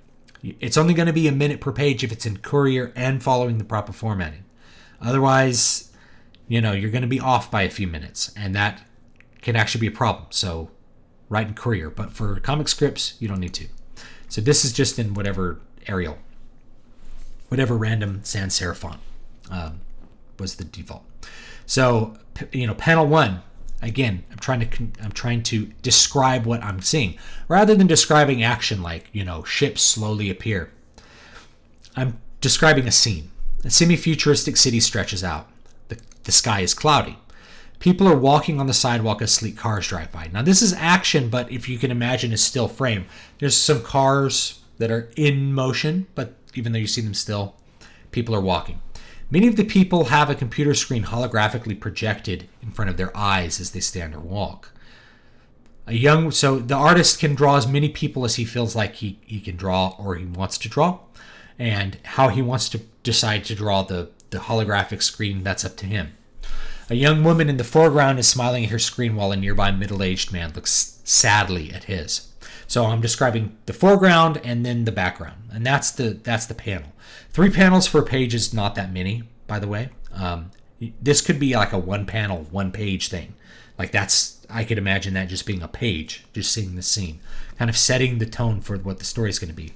It's only going to be a minute per page if it's in Courier and following the proper formatting. Otherwise, you know, you're going to be off by a few minutes, and that can actually be a problem. So write in Courier. But for comic scripts, you don't need to. So this is just in whatever Arial, whatever random sans serif font was the default. So, you know, panel 1, again, I'm trying to describe what I'm seeing rather than describing action like, you know, ships slowly appear. I'm describing a scene. A semi-futuristic city stretches out. The sky is cloudy. People are walking on the sidewalk as sleek cars drive by. Now, this is action, but if you can imagine a still frame, there's some cars that are in motion, but even though you see them still, people are walking. Many of the people have a computer screen holographically projected in front of their eyes as they stand or walk. So the artist can draw as many people as he feels like he can draw or he wants to draw, and how he wants to decide to draw the holographic screen, that's up to him. A young woman in the foreground is smiling at her screen while a nearby middle-aged man looks sadly at his. So I'm describing the foreground and then the background, and that's the panel. 3 panels for a page is not that many, by the way. This could be like a 1-panel, 1-page thing. Like I could imagine that just being a page, just seeing the scene, kind of setting the tone for what the story is going to be.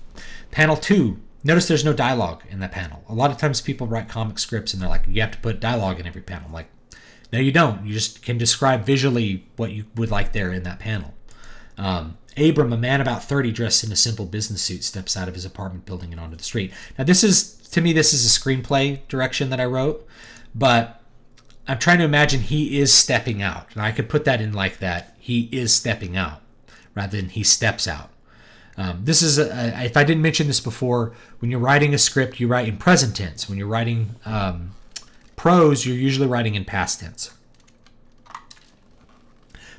Panel 2. Notice there's no dialogue in that panel. A lot of times people write comic scripts and they're like, you have to put dialogue in every panel. I'm like, no, you don't. You just can describe visually what you would like there in that panel. Abram, a man about 30 dressed in a simple business suit, steps out of his apartment building and onto the street. Now, this is a screenplay direction that I wrote, but I'm trying to imagine he is stepping out. And I could put that in like that. He is stepping out rather than he steps out. This is, if I didn't mention this before, when you're writing a script, you write in present tense. When you're writing prose, you're usually writing in past tense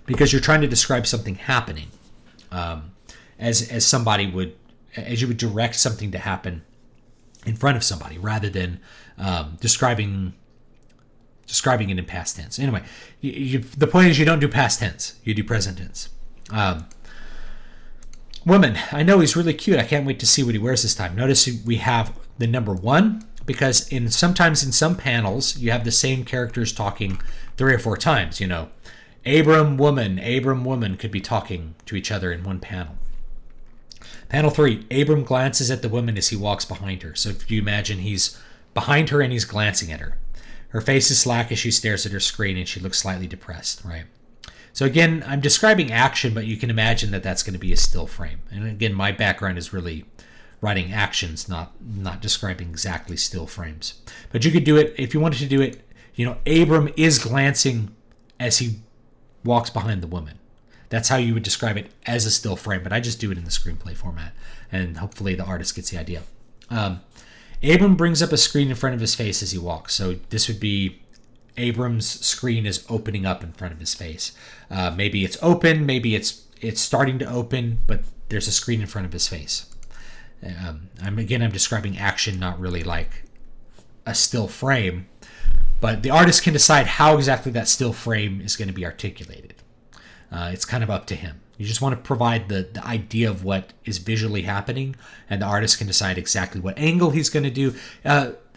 because you're trying to describe something happening, as you would direct something to happen in front of somebody rather than describing it in past tense. Anyway, the point is you don't do past tense, you do present tense. Woman, I know he's really cute. I can't wait to see what he wears this time. Notice we have the number 1 because sometimes in some panels you have the same characters talking 3 or 4 times. You know, Abram, woman could be talking to each other in one panel. Panel 3, Abram glances at the woman as he walks behind her. So if you imagine he's behind her and he's glancing at her. Her face is slack as she stares at her screen and she looks slightly depressed, right? So again, I'm describing action, but you can imagine that that's going to be a still frame. And again, my background is really writing actions, not describing exactly still frames. But you could do it, if you wanted to do it, you know, Abram is glancing as he walks behind the woman. That's how you would describe it as a still frame, but I just do it in the screenplay format, and hopefully the artist gets the idea. Abram brings up a screen in front of his face as he walks. So this would be Abram's screen is opening up in front of his face. Maybe it's open, maybe it's starting to open, but there's a screen in front of his face. I'm describing action, not really like a still frame, but the artist can decide how exactly that still frame is going to be articulated. It's kind of up to him. You just want to provide the idea of what is visually happening, and the artist can decide exactly what angle he's going to do.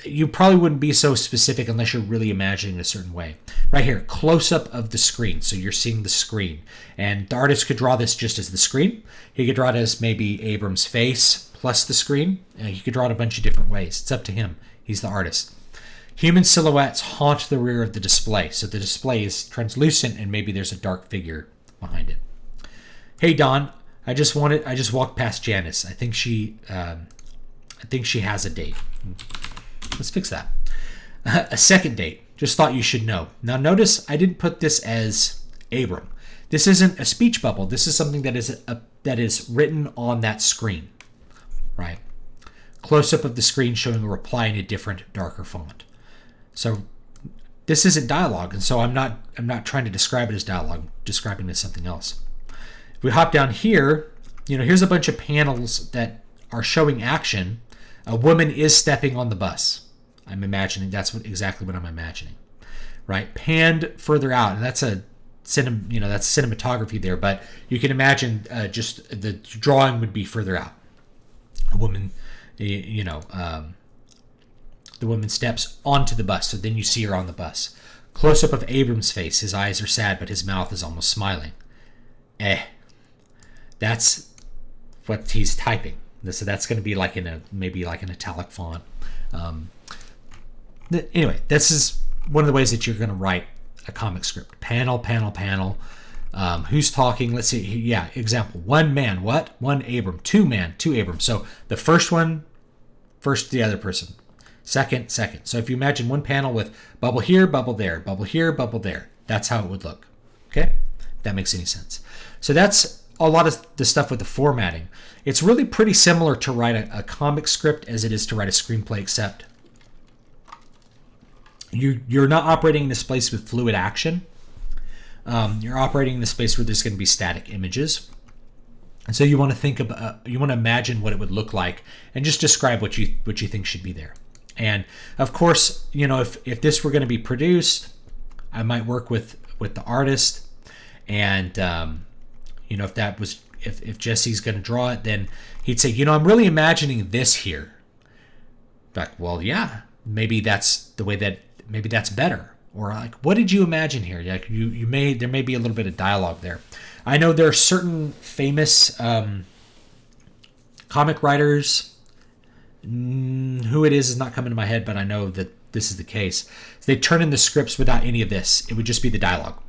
You probably wouldn't be so specific unless you're really imagining a certain way. Right here, close-up of the screen, so you're seeing the screen. And the artist could draw this just as the screen. He could draw it as maybe Abram's face plus the screen. He could draw it a bunch of different ways. It's up to him. He's the artist. Human silhouettes haunt the rear of the display, so the display is translucent and maybe there's a dark figure behind it. Hey Don, I just walked past Janice. I think she has a date. Let's fix that. A second date. Just thought you should know. Now notice I didn't put this as Abram. This isn't a speech bubble. This is something that is written on that screen, right? Close up of the screen showing a reply in a different, darker font. So this isn't dialogue, and so I'm not trying to describe it as dialogue. I'm describing it as something else. If we hop down here, here's a bunch of panels that are showing action. A woman is stepping on the bus. I'm imagining that's exactly what I'm imagining, right? Panned further out, and that's that's cinematography there. But you can imagine just the drawing would be further out. A woman, the woman steps onto the bus, so then you see her on the bus. Close up of Abram's face. His eyes are sad, but his mouth is almost smiling. That's what he's typing. So that's going to be maybe like an italic font. Anyway, this is one of the ways that you're going to write a comic script. Panel, panel, panel. Who's talking? Let's see. Yeah, example. One man, what? One Abram. Two man, two Abram. So the first one, first the other person. Second, second. So if you imagine one panel with bubble here, bubble there, bubble here, bubble there. That's how it would look. Okay? If that makes any sense. So that's a lot of the stuff with the formatting. It's really pretty similar to write a comic script as it is to write a screenplay, except you're not operating in a space with fluid action. You're operating in a space where there's going to be static images. And so you want to you want to imagine what it would look like and just describe what you think should be there. And of course, if this were going to be produced, I might work with the artist, and if Jesse's going to draw it, then he'd say, I'm really imagining this here. Like, well, yeah, maybe that's the way maybe that's better. Or like, what did you imagine here? Like there may be a little bit of dialogue there. I know there are certain famous comic writers. Who it is not coming to my head, but I know that this is the case. So they turn in the scripts without any of this. It would just be the dialogue.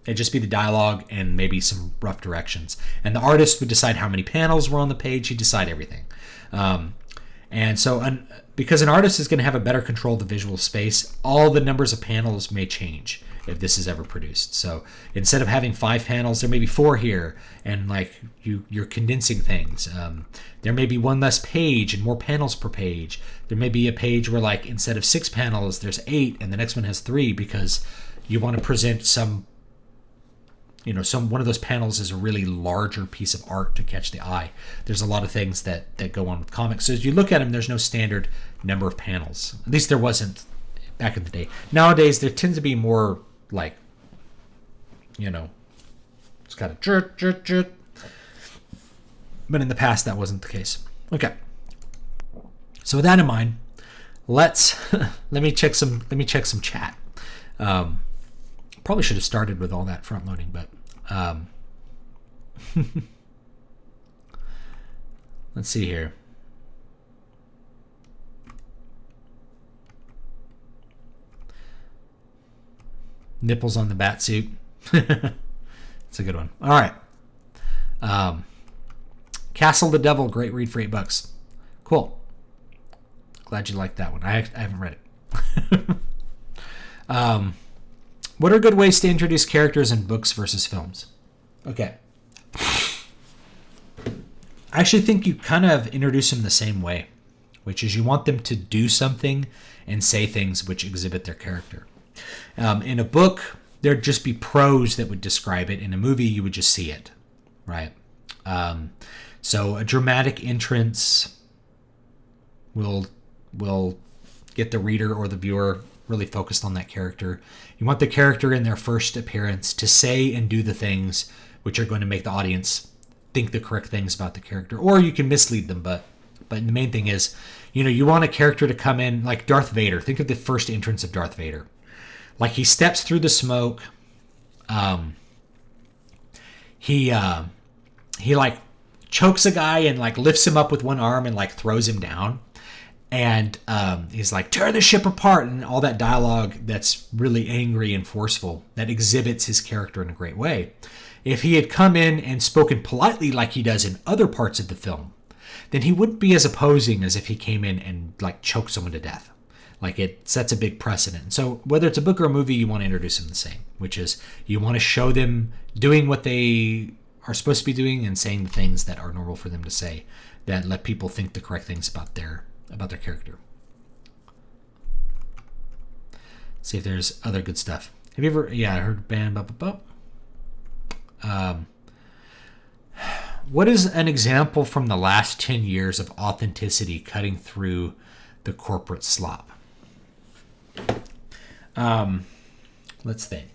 It'd just be the dialogue and maybe some rough directions. And the artist would decide how many panels were on the page. He'd decide everything. And so because an artist is going to have a better control of the visual space, all the numbers of panels may change if this is ever produced. So instead of having 5 panels, there may be 4 here, and like you're condensing things. There may be 1 less page and more panels per page. There may be a page where like instead of 6 panels, there's 8, and the next one has 3 because you want to present one of those panels is a really larger piece of art to catch the eye. There's a lot of things that go on with comics. So as you look at them, there's no standard number of panels. At least there wasn't back in the day. Nowadays, there tends to be more like, it's got a jerk, jerk, jerk. But in the past, that wasn't the case. Okay. So with that in mind, let me check some chat. Probably should have started with all that front loading, but let's see here. Nipples on the bat suit. It's a good one. All right. Castle the Devil, great read for $8. Cool. Glad you liked that one. I haven't read it. What are good ways to introduce characters in books versus films? Okay. I actually think you kind of introduce them the same way, which is you want them to do something and say things which exhibit their character. In a book, there'd just be prose that would describe it. In a movie, you would just see it, right? So a dramatic entrance will get the reader or the viewer really focused on that character. You want the character in their first appearance to say and do the things which are going to make the audience think the correct things about the character, or you can mislead them. But the main thing is, you want a character to come in like Darth Vader. Think of the first entrance of Darth Vader. Like, he steps through the smoke. He like chokes a guy and like lifts him up with one arm and like throws him down. And he's like, tear the ship apart, and all that dialogue that's really angry and forceful, that exhibits his character in a great way. If he had come in and spoken politely like he does in other parts of the film, then he wouldn't be as opposing as if he came in and like choked someone to death. Like, it sets a big precedent. So whether it's a book or a movie, you want to introduce them the same, which is you want to show them doing what they are supposed to be doing and saying the things that are normal for them to say, that let people think the correct things about their character. See if there's other good stuff. Have you ever? Yeah, I heard band. What is an example from the last 10 years of authenticity cutting through the corporate slop? Let's think.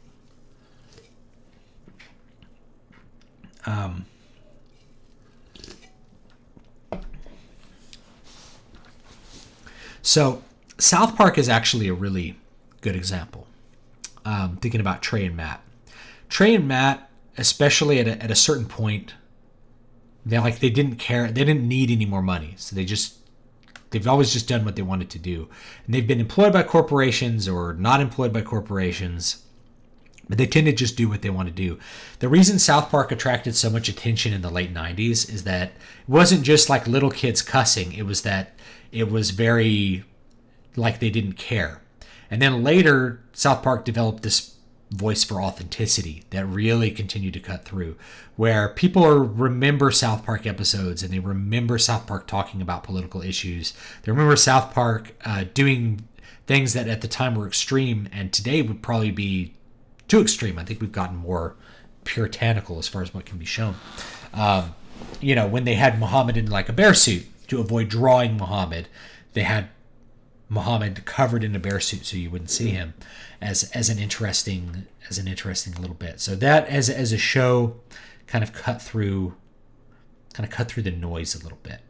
So South Park is actually a really good example. Thinking about Trey and Matt. Trey and Matt, especially at a certain point, they didn't care. They didn't need any more money. So they've always just done what they wanted to do. And they've been employed by corporations or not employed by corporations, but they tend to just do what they want to do. The reason South Park attracted so much attention in the late 90s is that it wasn't just like little kids cussing. It was that it was very like they didn't care. And then later, South Park developed this voice for authenticity that really continued to cut through, where people remember South Park episodes and they remember South Park talking about political issues. They remember South Park doing things that at the time were extreme and today would probably be too extreme. I think we've gotten more puritanical as far as what can be shown. When they had Muhammad in like a bear suit to avoid drawing Muhammad, they had Muhammad covered in a bear suit so you wouldn't see him as an interesting little bit. So that as a show kind of cut through the noise a little bit.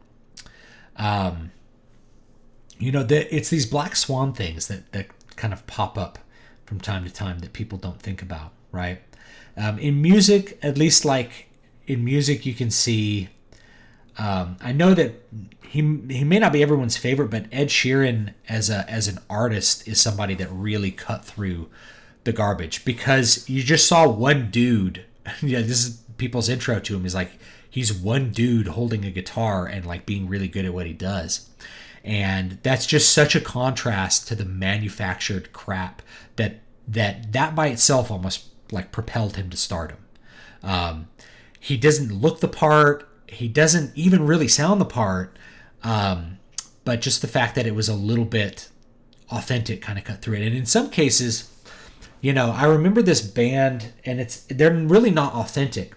It's these black swan things that kind of pop up from time to time that people don't think about, right? In music, at least like in music, you can see. I know that he may not be everyone's favorite, but Ed Sheeran as an artist is somebody that really cut through the garbage, because you just saw one dude. Yeah, this is people's intro to him. Is like he's one dude holding a guitar and like being really good at what he does, and that's just such a contrast to the manufactured crap that by itself almost like propelled him to stardom. He doesn't look the part. He doesn't even really sound the part, but just the fact that it was a little bit authentic kind of cut through it. And in some cases, I remember this band, and they're really not authentic.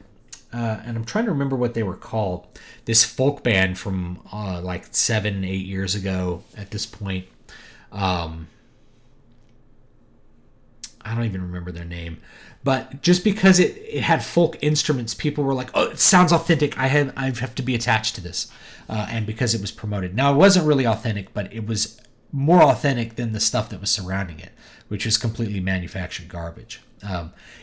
And I'm trying to remember what they were called. This folk band from like 7-8 years ago at this point. I don't even remember their name. But just because it had folk instruments, people were like, oh, it sounds authentic. I have to be attached to this. And because it was promoted. Now, it wasn't really authentic, but it was more authentic than the stuff that was surrounding it, which was completely manufactured garbage.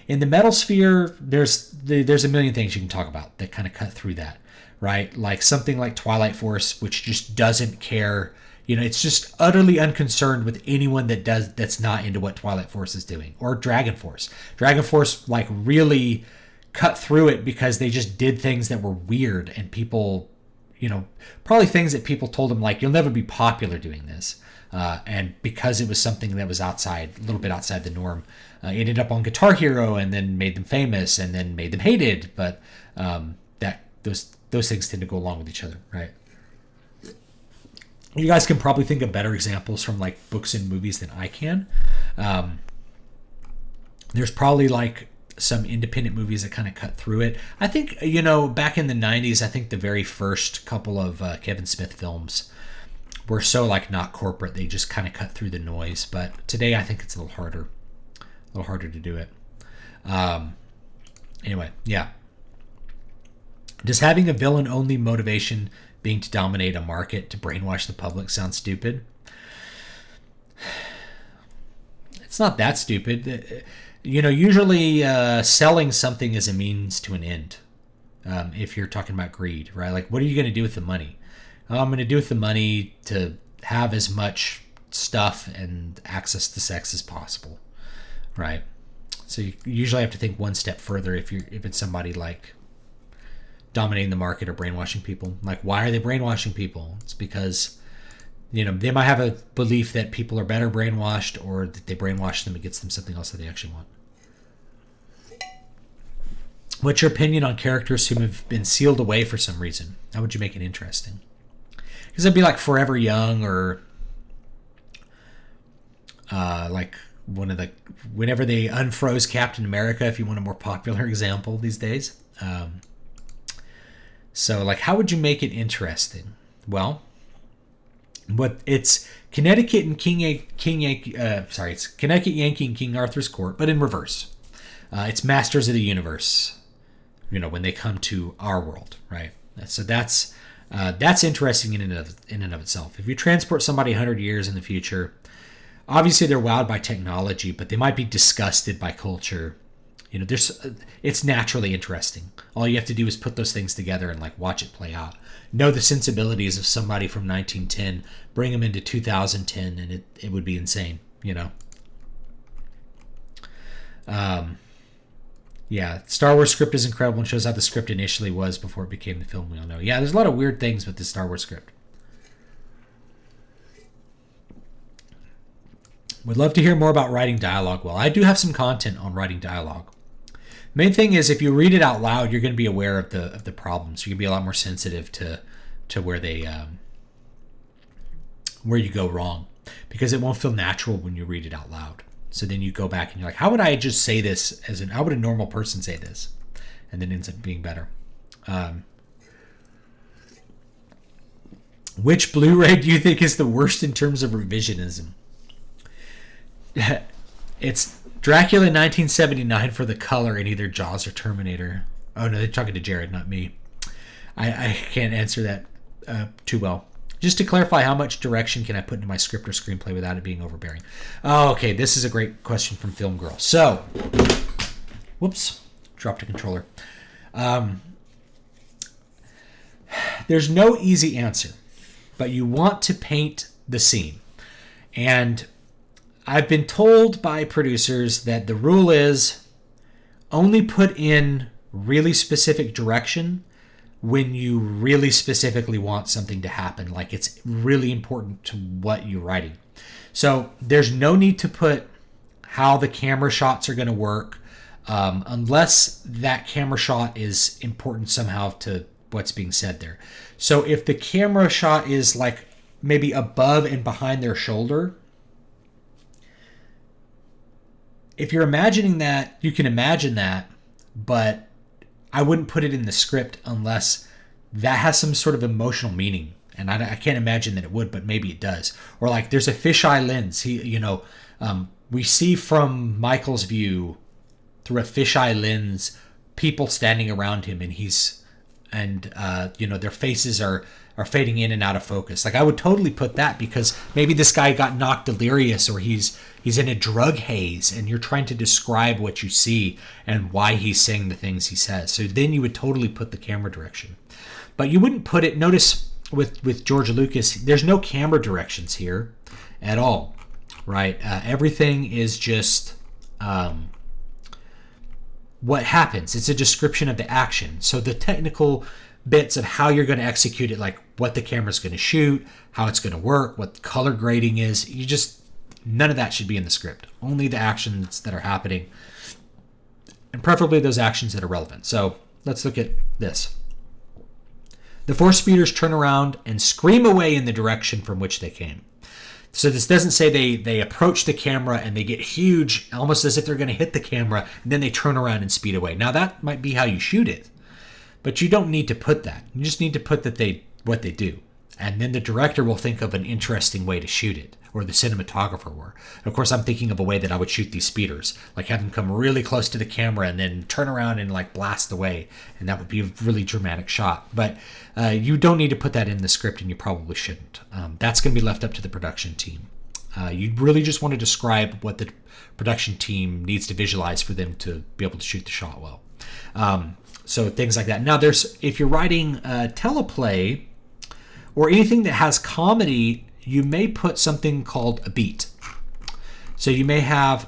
In the metal sphere, there's a million things you can talk about that kind of cut through that, right? Like something like Twilight Force, which just doesn't care. It's just utterly unconcerned with anyone that's not into what Twilight Force is doing. Or Dragon Force. Dragon Force like really cut through it because they just did things that were weird, and people, probably things that people told them like, you'll never be popular doing this. And because it was something that was a little bit outside the norm, it ended up on Guitar Hero and then made them famous and then made them hated. But those things tend to go along with each other, right? You guys can probably think of better examples from like books and movies than I can. There's probably like some independent movies that kind of cut through it. I think, back in the 90s, I think the very first couple of Kevin Smith films were so like not corporate, they just kind of cut through the noise. But today I think it's a little harder to do it. Anyway, yeah. Does having a villain only motivation being to dominate a market to brainwash the public sound stupid? It's not that stupid. Usually selling something is a means to an end. If you're talking about greed, right? Like, what are you going to do with the money? I'm going to do with the money to have as much stuff and access to sex as possible, right? So you usually have to think one step further if it's somebody like dominating the market or brainwashing people. Like, why are they brainwashing people? It's because they might have a belief that people are better brainwashed, or that they brainwash them and gets them something else that they actually want. What's your opinion on characters who have been sealed away for some reason? How would you make it interesting? Because it'd be like Forever Young, or like whenever they unfroze Captain America, if you want a more popular example these days. So like, how would you make it interesting? Well, it's Connecticut and it's Connecticut Yankee and King Arthur's Court, but in reverse. It's Masters of the Universe, when they come to our world, right? So that's interesting in and of itself. If you transport somebody 100 years in the future, obviously they're wowed by technology, but they might be disgusted by culture. It's naturally interesting. All you have to do is put those things together and like watch it play out. Know the sensibilities of somebody from 1910, bring them into 2010, and it would be insane, Yeah, Star Wars script is incredible and shows how the script initially was before it became the film we all know. Yeah, there's a lot of weird things with the Star Wars script. Would love to hear more about writing dialogue well. I do have some content on writing dialogue. Main thing is, if you read it out loud, you're going to be aware of the problems. You're going to be a lot more sensitive to where where you go wrong, because it won't feel natural when you read it out loud. So then you go back and you're like, how would I just say this how would a normal person say this? And then it ends up being better. Which Blu-ray do you think is the worst in terms of revisionism? It's Dracula 1979 for the color in either Jaws or Terminator. Oh no, they're talking to Jared, not me. I can't answer that too well. Just to clarify, how much direction can I put into my script or screenplay without it being overbearing? Oh, okay, this is a great question from Film Girl. So, whoops, dropped a controller. There's no easy answer, but you want to paint the scene. And I've been told by producers that the rule is only put in really specific direction when you really specifically want something to happen, like it's really important to what you're writing. So there's no need to put how the camera shots are going to work unless that camera shot is important somehow to what's being said there. So if the camera shot is like maybe above and behind their shoulder, if you're imagining that, you can imagine that, but I wouldn't put it in the script unless that has some sort of emotional meaning. And I can't imagine that it would, but maybe it does. Or like there's a fisheye lens. We see from Michael's view through a fisheye lens people standing around him, and their faces are fading in and out of focus. Like I would totally put that, because maybe this guy got knocked delirious, or he's in a drug haze, and you're trying to describe what you see and why he's saying the things he says. So then you would totally put the camera direction. But you wouldn't put it, notice with George Lucas, there's no camera directions here at all, right? Everything is just what happens. It's a description of the action. So the technical bits of how you're going to execute it, like what the camera's going to shoot, how it's going to work, what the color grading is, none of that should be in the script. Only the actions that are happening, and preferably those actions that are relevant. So let's look at this. The force speeders turn around and scream away in the direction from which they came. So this doesn't say they approach the camera and they get huge, almost as if they're going to hit the camera, and then they turn around and speed away. Now that might be how you shoot it, but you don't need to put that. You just need to put what they do. And then the director will think of an interesting way to shoot it, or the cinematographer will. Of course, I'm thinking of a way that I would shoot these speeders, like have them come really close to the camera and then turn around and like blast away, and that would be a really dramatic shot. But you don't need to put that in the script, and you probably shouldn't. That's going to be left up to the production team. You really just want to describe what the production team needs to visualize for them to be able to shoot the shot well. So things like that. Now, if you're writing teleplay or anything that has comedy, you may put something called a beat. So you may have,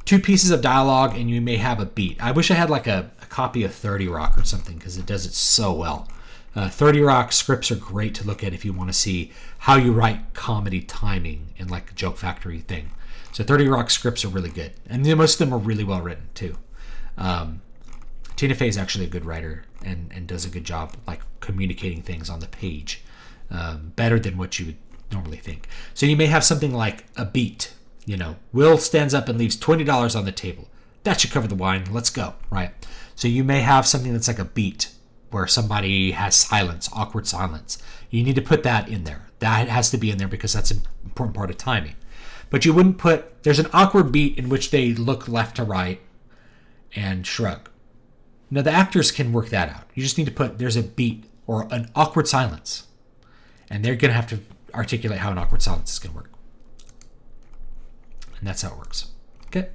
two pieces of dialogue, and you may have a beat. I wish I had like a copy of 30 Rock or something, because it does it so well. 30 Rock scripts are great to look at if you want to see how you write comedy timing in like a Joke Factory thing. So 30 Rock scripts are really good, and most of them are really well written too. Tina Fey is actually a good writer and does a good job like communicating things on the page, better than what you would normally think. So you may have something like a beat. Will stands up and leaves $20 on the table. That should cover the wine. Let's go, right? So you may have something that's like a beat where somebody has silence, awkward silence. You need to put that in there. That has to be in there because that's an important part of timing. But you wouldn't there's an awkward beat in which they look left to right and shrug. Now, the actors can work that out. You just need to there's a beat or an awkward silence. And they're going to have to articulate how an awkward silence is going to work. And that's how it works. Okay?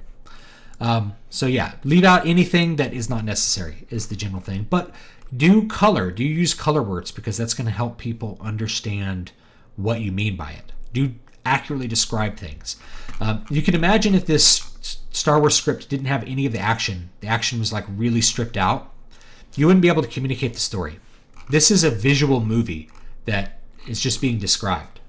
So yeah, leave out anything that is not necessary is the general thing. But do you use color words, because that's going to help people understand what you mean by it. Do accurately describe things. You can imagine if this Star Wars script didn't have any of the action was like really stripped out, you wouldn't be able to communicate the story. This is a visual movie that is just being described.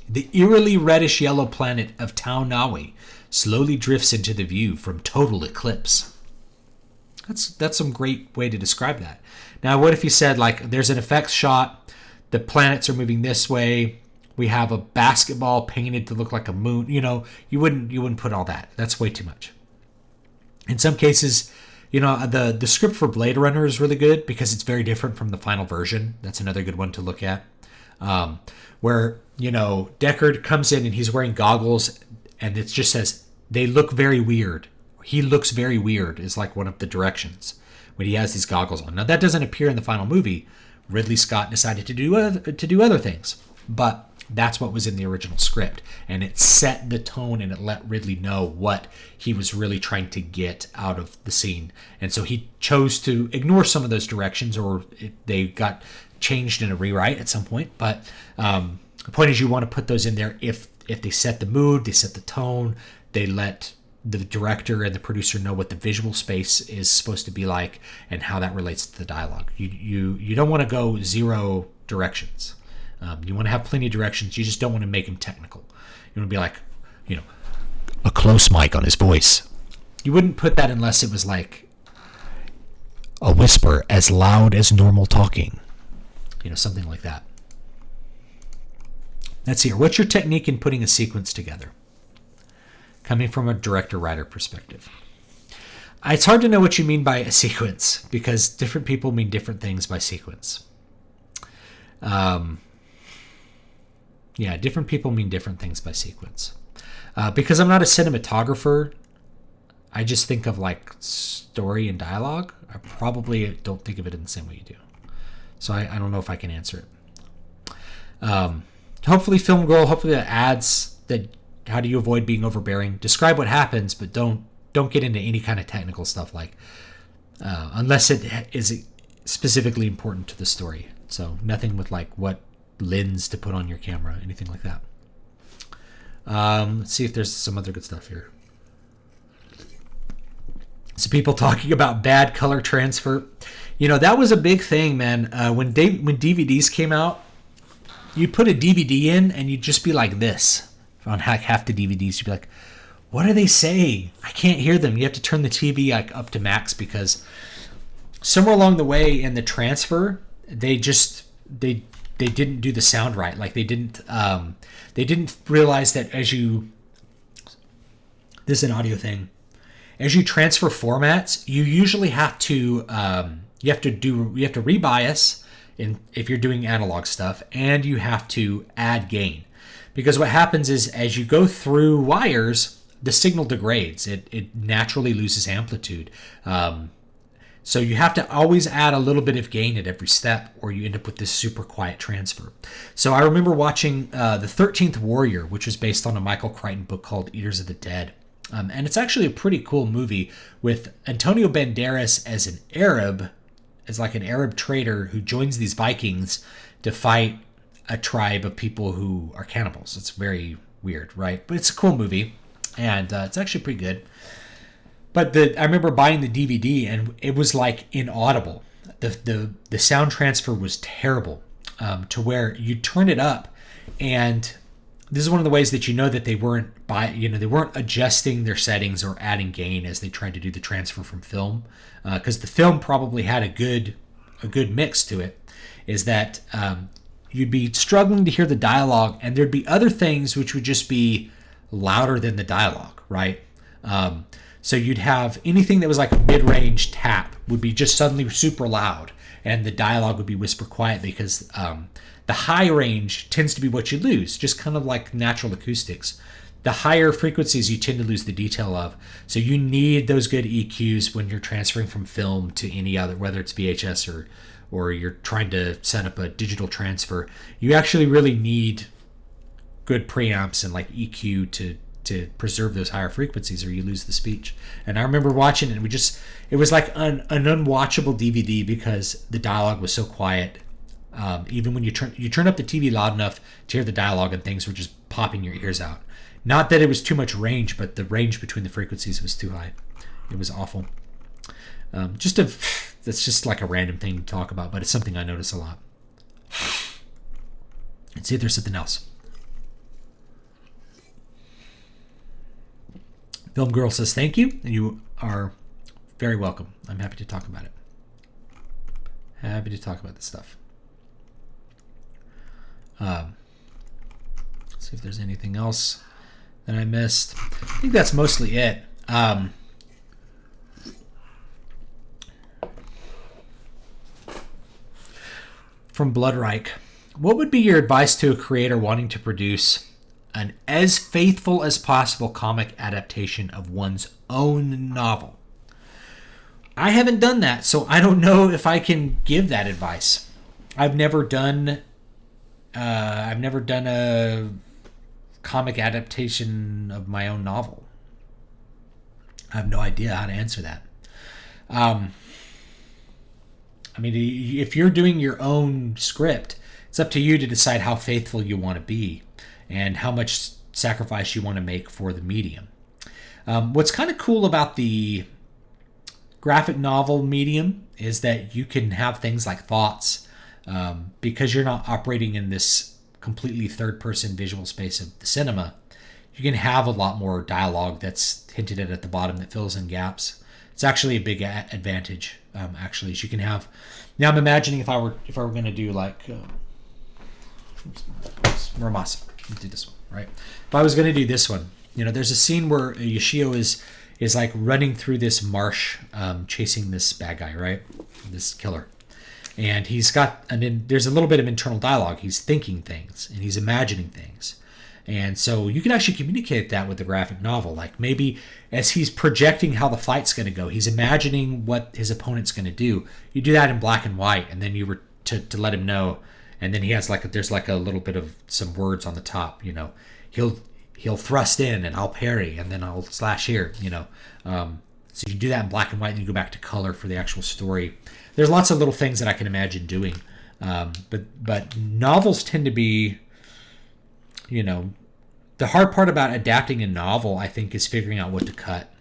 The eerily reddish yellow planet of Tau Naui slowly drifts into the view from total eclipse. That's some great way to describe that. Now, what if you said, like, there's an effects shot, the planets are moving this way, we have a basketball painted to look like a moon. You wouldn't put all that. That's way too much. In some cases, the script for Blade Runner is really good because it's very different from the final version. That's another good one to look at. Where, Deckard comes in and he's wearing goggles, and it just says, they look very weird. He looks very weird is like one of the directions when he has these goggles on. Now, that doesn't appear in the final movie. Ridley Scott decided to do other things, but that's what was in the original script, and it set the tone, and it let Ridley know what he was really trying to get out of the scene. And so he chose to ignore some of those directions, or they got changed in a rewrite at some point. But the point is, you want to put those in there if they set the mood, they set the tone, they let the director and the producer know what the visual space is supposed to be like and how that relates to the dialogue. You don't want to go zero directions. You want to have plenty of directions. You just don't want to make them technical. You want to be like, a close mic on his voice. You wouldn't put that unless it was like a whisper as loud as normal talking. Something like that. Let's see here. What's your technique in putting a sequence together? Coming from a director-writer perspective. It's hard to know what you mean by a sequence because different people mean different things by sequence. Different people mean different things by sequence. Because I'm not a cinematographer, I just think of like story and dialogue. I probably don't think of it in the same way you do. So I don't know if I can answer it. Hopefully, Film Girl, hopefully that adds that. How do you avoid being overbearing? Describe what happens, but don't get into any kind of technical stuff like unless it is specifically important to the story. So nothing with like what lens to put on your camera, anything like that. Let's see if there's some other good stuff here. So people talking about bad color transfer. That was a big thing, man. When DVDs came out, you'd put a DVD in and you'd just be like this. On half the DVDs, you'd be like, what are they saying? I can't hear them. You have to turn the TV like up to max because somewhere along the way in the transfer, they didn't do the sound right. Like they didn't realize that as you, this is an audio thing, as you transfer formats, you usually have to you have to rebias if you're doing analog stuff, and you have to add gain, because what happens is as you go through wires, the signal degrades. It naturally loses amplitude. So you have to always add a little bit of gain at every step, or you end up with this super quiet transfer. So I remember watching The 13th Warrior, which was based on a Michael Crichton book called Eaters of the Dead. And it's actually a pretty cool movie with Antonio Banderas as an Arab, as like an Arab trader who joins these Vikings to fight a tribe of people who are cannibals. It's very weird, right? But it's a cool movie, and it's actually pretty good. But I remember buying the DVD, and it was like inaudible. The sound transfer was terrible, to where you turn it up, and this is one of the ways that you know that they weren't adjusting their settings or adding gain as they tried to do the transfer from film, because the film probably had a good mix to it. Is that you'd be struggling to hear the dialogue, and there'd be other things which would just be louder than the dialogue, right? So you'd have anything that was like a mid-range tap would be just suddenly super loud, and the dialogue would be whisper quiet, because the high range tends to be what you lose, just kind of like natural acoustics. The higher frequencies you tend to lose the detail of. So you need those good EQs when you're transferring from film to any other, whether it's VHS or you're trying to set up a digital transfer. You actually really need good preamps and like EQ to preserve those higher frequencies, or you lose the speech. And I remember watching it, and it was like an unwatchable DVD because the dialogue was so quiet. Even when you turn up the TV loud enough to hear the dialogue, and things were just popping your ears out. Not that it was too much range, but the range between the frequencies was too high. It was awful. That's just like a random thing to talk about, but it's something I notice a lot. Let's see if there's something else. Film Girl says thank you, and you are very welcome. I'm happy to talk about it. Happy to talk about this stuff. Let's see if there's anything else that I missed. I think that's mostly it. From Bloodreich, what would be your advice to a creator wanting to produce an as faithful as possible comic adaptation of one's own novel? I haven't done that, so I don't know if I can give that advice. I've never done a comic adaptation of my own novel. I have no idea how to answer that. I mean, if you're doing your own script, it's up to you to decide how faithful you want to be and how much sacrifice you want to make for the medium. What's kind of cool about the graphic novel medium is that you can have things like thoughts, because you're not operating in this completely third-person visual space of the cinema. You can have a lot more dialogue that's hinted at the bottom that fills in gaps. It's actually a big advantage. Actually, so you can have. Now I'm imagining if I were going to do like Muramasa, do this one, right? If I was going to do this one, there's a scene where Yoshio is like running through this marsh, chasing this bad guy, right? This killer. And there's a little bit of internal dialogue. He's thinking things and he's imagining things. And so you can actually communicate that with the graphic novel. Like maybe as he's projecting how the fight's going to go, he's imagining what his opponent's going to do. You do that in black and white, and then you were to let him know. And then he has there's a little bit of some words on the top. He'll thrust in and I'll parry, and then I'll slash here. So you do that in black and white, and you go back to color for the actual story. There's lots of little things that I can imagine doing, but novels tend to be, the hard part about adapting a novel, I think, is figuring out what to cut,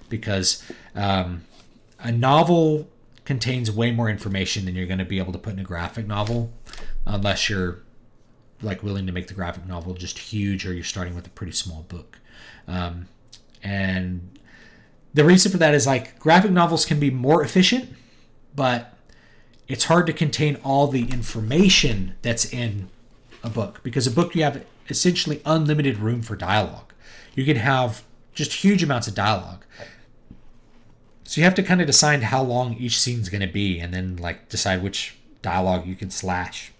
because a novel contains way more information than you're going to be able to put in a graphic novel, unless you're willing to make the graphic novel just huge, or you're starting with a pretty small book. And the reason for that is graphic novels can be more efficient, but it's hard to contain all the information that's in a book, because a book, you have essentially unlimited room for dialogue. You can have just huge amounts of dialogue. So you have to kind of decide how long each scene's going to be, and then like decide which dialogue you can slash,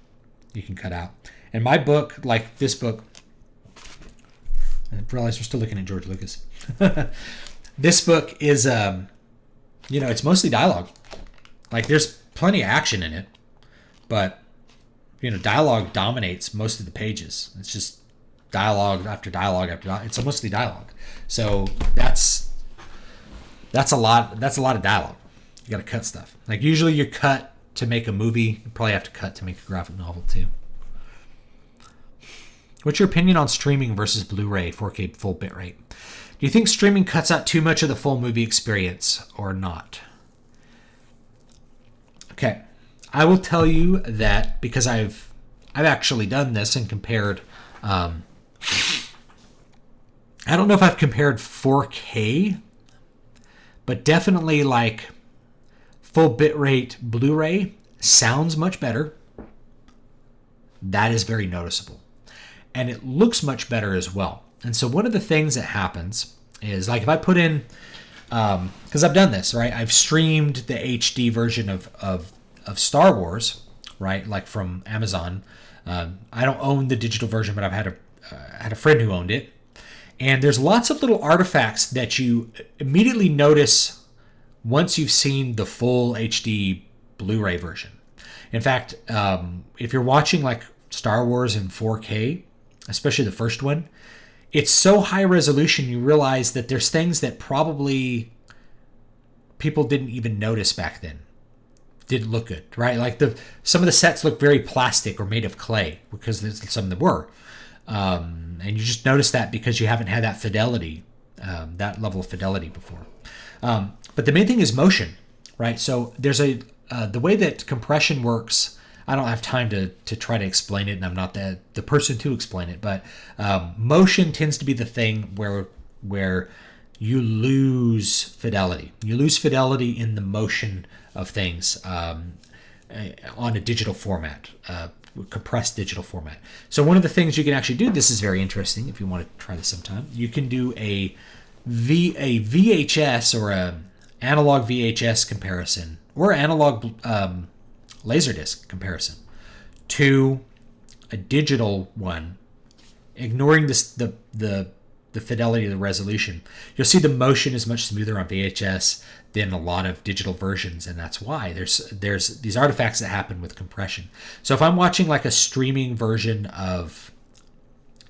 you can cut out. And my book, like this book, I realize we're still looking at George Lucas. This book is, it's mostly dialogue. Like there's plenty of action in it, but dialogue dominates most of the pages. It's just dialogue after dialogue after dialogue. It's mostly dialogue. So that's a lot of dialogue. You got to cut stuff. Like usually you cut to make a movie. You probably have to cut to make a graphic novel too. What's your opinion on streaming versus Blu-ray 4K full bitrate? Do you think streaming cuts out too much of the full movie experience or not? Okay, I will tell you that because I've actually done this and compared. I don't know if I've compared 4K, but definitely like full bitrate Blu-ray sounds much better. That is very noticeable. And it looks much better as well. And so one of the things that happens is, like, if I put in, because I've done this, right? I've streamed the HD version of Star Wars, right? Like from Amazon. I don't own the digital version, but I've had a friend who owned it. And there's lots of little artifacts that you immediately notice once you've seen the full HD Blu-ray version. In fact, if you're watching like Star Wars in 4K, especially the first one, it's so high resolution you realize that there's things that probably people didn't even notice back then. Didn't look good, right? Like some of the sets look very plastic or made of clay, because some of them were. And you just notice that because you haven't had that fidelity, that level of fidelity before. But the main thing is motion, right? So there's the way that compression works. I don't have time to try to explain it, and I'm not the person to explain it. But motion tends to be the thing where you lose fidelity. You lose fidelity in the motion of things on a digital format, compressed digital format. So one of the things you can actually do, this is very interesting if you want to try this sometime, you can do a VHS or a analog VHS comparison, or analog Laserdisc comparison to a digital one, ignoring the fidelity of the resolution. You'll see the motion is much smoother on VHS than a lot of digital versions, and that's why there's these artifacts that happen with compression. So if I'm watching like a streaming version of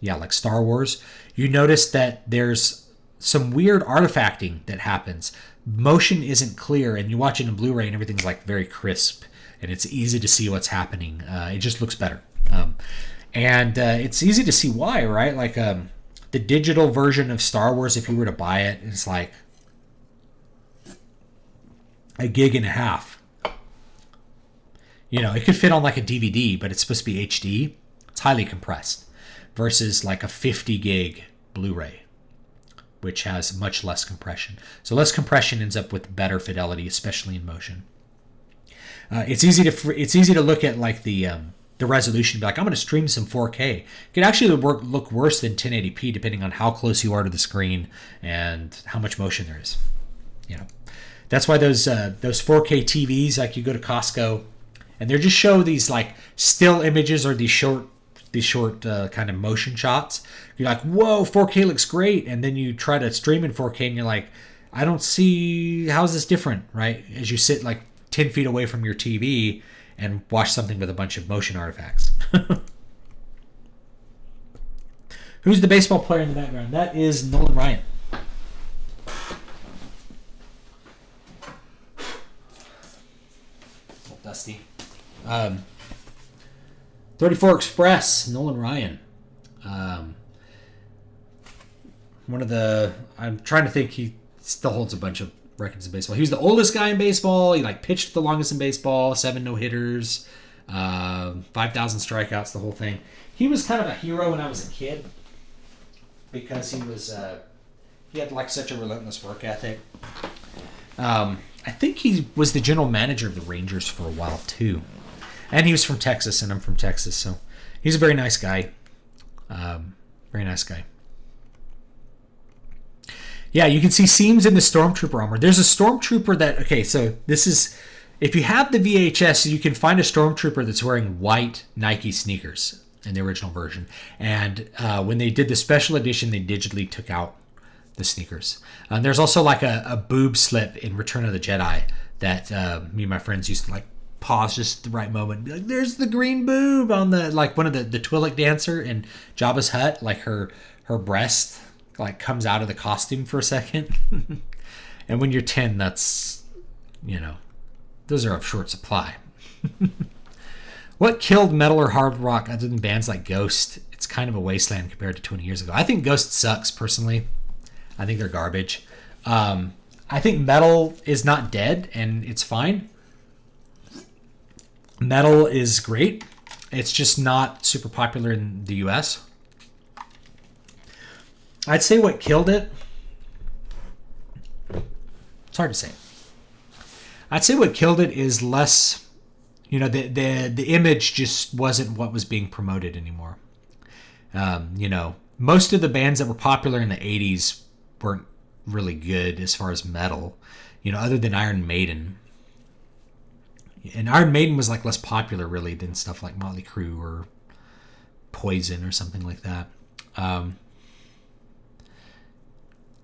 like Star Wars, you notice that there's some weird artifacting that happens. Motion isn't clear, and you watch it in Blu-ray and everything's like very crisp, and it's easy to see what's happening. It just looks better. And it's easy to see why, right? Like the digital version of Star Wars, if you were to buy it, it's like $1.5 GB. It could fit on like a DVD, but it's supposed to be HD. It's highly compressed versus like a 50 gig Blu-ray, which has much less compression. So less compression ends up with better fidelity, especially in motion. It's easy to look at like the resolution and be like, I'm going to stream some 4K. It can actually look worse than 1080p depending on how close you are to the screen and how much motion there is. That's why those 4K TVs, like you go to Costco and they just show these like still images or these short kind of motion shots. You're like, whoa, 4K looks great, and then you try to stream in 4K and you're like, I don't see, how is this different, right? As you sit like 10 feet away from your TV and watch something with a bunch of motion artifacts. Who's the baseball player in the background? That is Nolan Ryan. Dusty. 34 Express, Nolan Ryan. I'm trying to think, he still holds a bunch of records in baseball. He was the oldest guy in baseball. He like pitched the longest in baseball, 7 no-hitters, 5,000 strikeouts, the whole thing. He was kind of a hero when I was a kid because he had like such a relentless work ethic. I think he was the general manager of the Rangers for a while too, and he was from Texas, and I'm from Texas, so he's a very nice guy. Very nice guy. Yeah, you can see seams in the Stormtrooper armor. There's a Stormtrooper that... Okay, so this is... If you have the VHS, you can find a Stormtrooper that's wearing white Nike sneakers in the original version. And when they did the special edition, they digitally took out the sneakers. There's also like a boob slip in Return of the Jedi that me and my friends used to like pause just at the right moment and be like, there's the green boob on the... Like one of the Twi'lek dancer in Jabba's hut, like her breast... like comes out of the costume for a second. And when you're 10, that's, those are of short supply. What killed metal or hard rock other than bands like Ghost? It's kind of a wasteland compared to 20 years ago. I think Ghost sucks personally. I think they're garbage. I think metal is not dead and it's fine. Metal is great. It's just not super popular in the US. I'd say what killed it... It's hard to say. I'd say what killed it is less... the image just wasn't what was being promoted anymore. Most of the bands that were popular in the 80s weren't really good as far as metal. Other than Iron Maiden. And Iron Maiden was like less popular really than stuff like Motley Crue or Poison or something like that.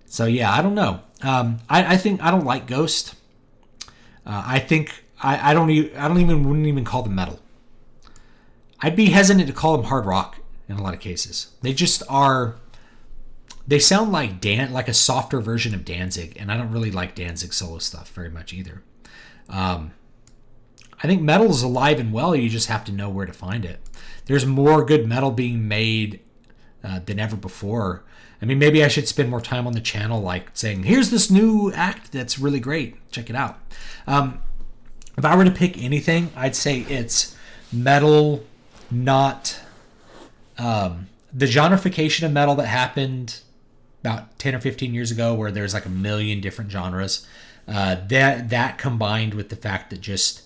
So yeah, I don't know. I think I don't like Ghost. I think I wouldn't even call them metal. I'd be hesitant to call them hard rock in a lot of cases. They just are. They sound like like a softer version of Danzig, and I don't really like Danzig solo stuff very much either. I think metal is alive and well. You just have to know where to find it. There's more good metal being made than ever before. I mean, maybe I should spend more time on the channel, like saying, here's this new act that's really great. Check it out. If I were to pick anything, I'd say it's metal, not the genreification of metal that happened about 10 or 15 years ago, where there's like a million different genres. That combined with the fact that just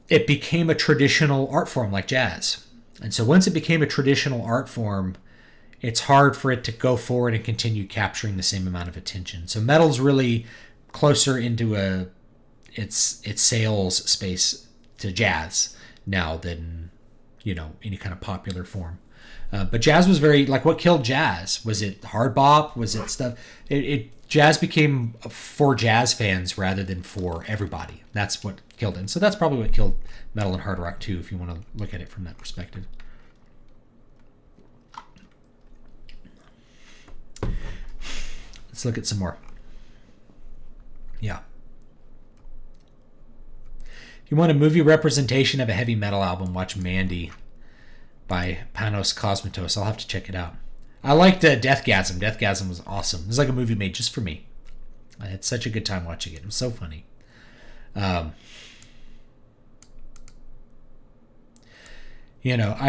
it became a traditional art form like jazz. And so once it became a traditional art form, it's hard for it to go forward and continue capturing the same amount of attention. So metal's really closer into its sales space to jazz now than any kind of popular form. But jazz was very like what killed jazz. Was it hard bop? Was it stuff? Jazz became for jazz fans rather than for everybody. That's what killed it. And so that's probably what killed metal and hard rock too, if you want to look at it from that perspective. Let's look at some more. Yeah. If you want a movie representation of a heavy metal album, watch Mandy by Panos Cosmatos. I'll have to check it out. I liked Deathgasm. Deathgasm was awesome. It was like a movie made just for me. I had such a good time watching it. It was so funny. I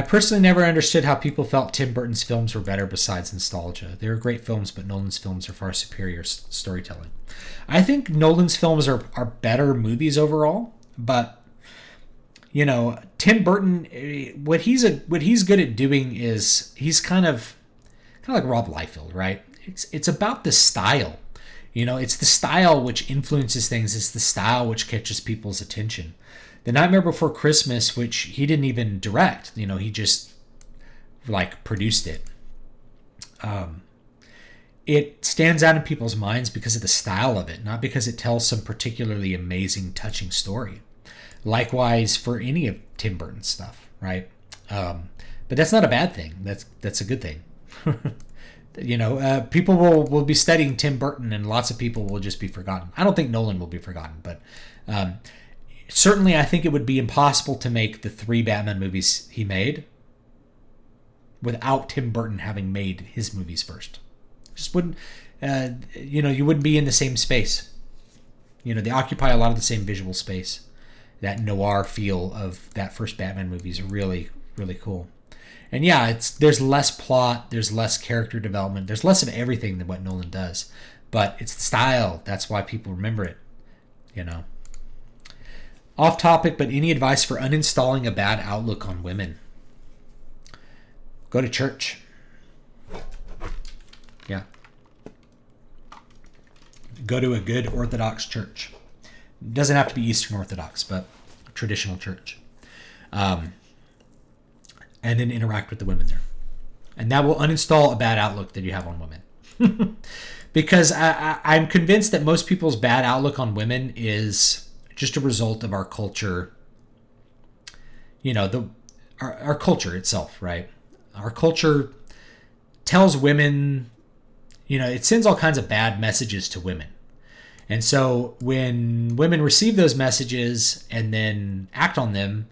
personally never understood how people felt Tim Burton's films were better besides nostalgia. They were great films, but Nolan's films are far superior storytelling. I think Nolan's films are better movies overall, but Tim Burton, what he's good at doing is he's kind of like Rob Liefeld, right? It's about the style. It's the style which influences things. It's the style which catches people's attention. The Nightmare Before Christmas, which he didn't even direct, he just like produced it. It stands out in people's minds because of the style of it, not because it tells some particularly amazing, touching story. Likewise for any of Tim Burton's stuff, right? But that's not a bad thing. That's a good thing. People will be studying Tim Burton, and lots of people will just be forgotten. I don't think Nolan will be forgotten, but certainly I think it would be impossible to make the 3 Batman movies he made without Tim Burton having made his movies first. Just wouldn't, you wouldn't be in the same space. They occupy a lot of the same visual space. That noir feel of that first Batman movie is really, really cool. And yeah, there's less plot, there's less character development, there's less of everything than what Nolan does. But it's the style. That's why people remember it. you know. Off topic, but any advice for uninstalling a bad outlook on women? Go to church. Yeah. Go to a good Orthodox church. It doesn't have to be Eastern Orthodox, but a traditional church. And then interact with the women there. And that will uninstall a bad outlook that you have on women. Because I'm convinced that most people's bad outlook on women is just a result of our culture. You know, our culture itself, right? Our culture tells women, you know, it sends all kinds of bad messages to women. And so when women receive those messages and then act on them,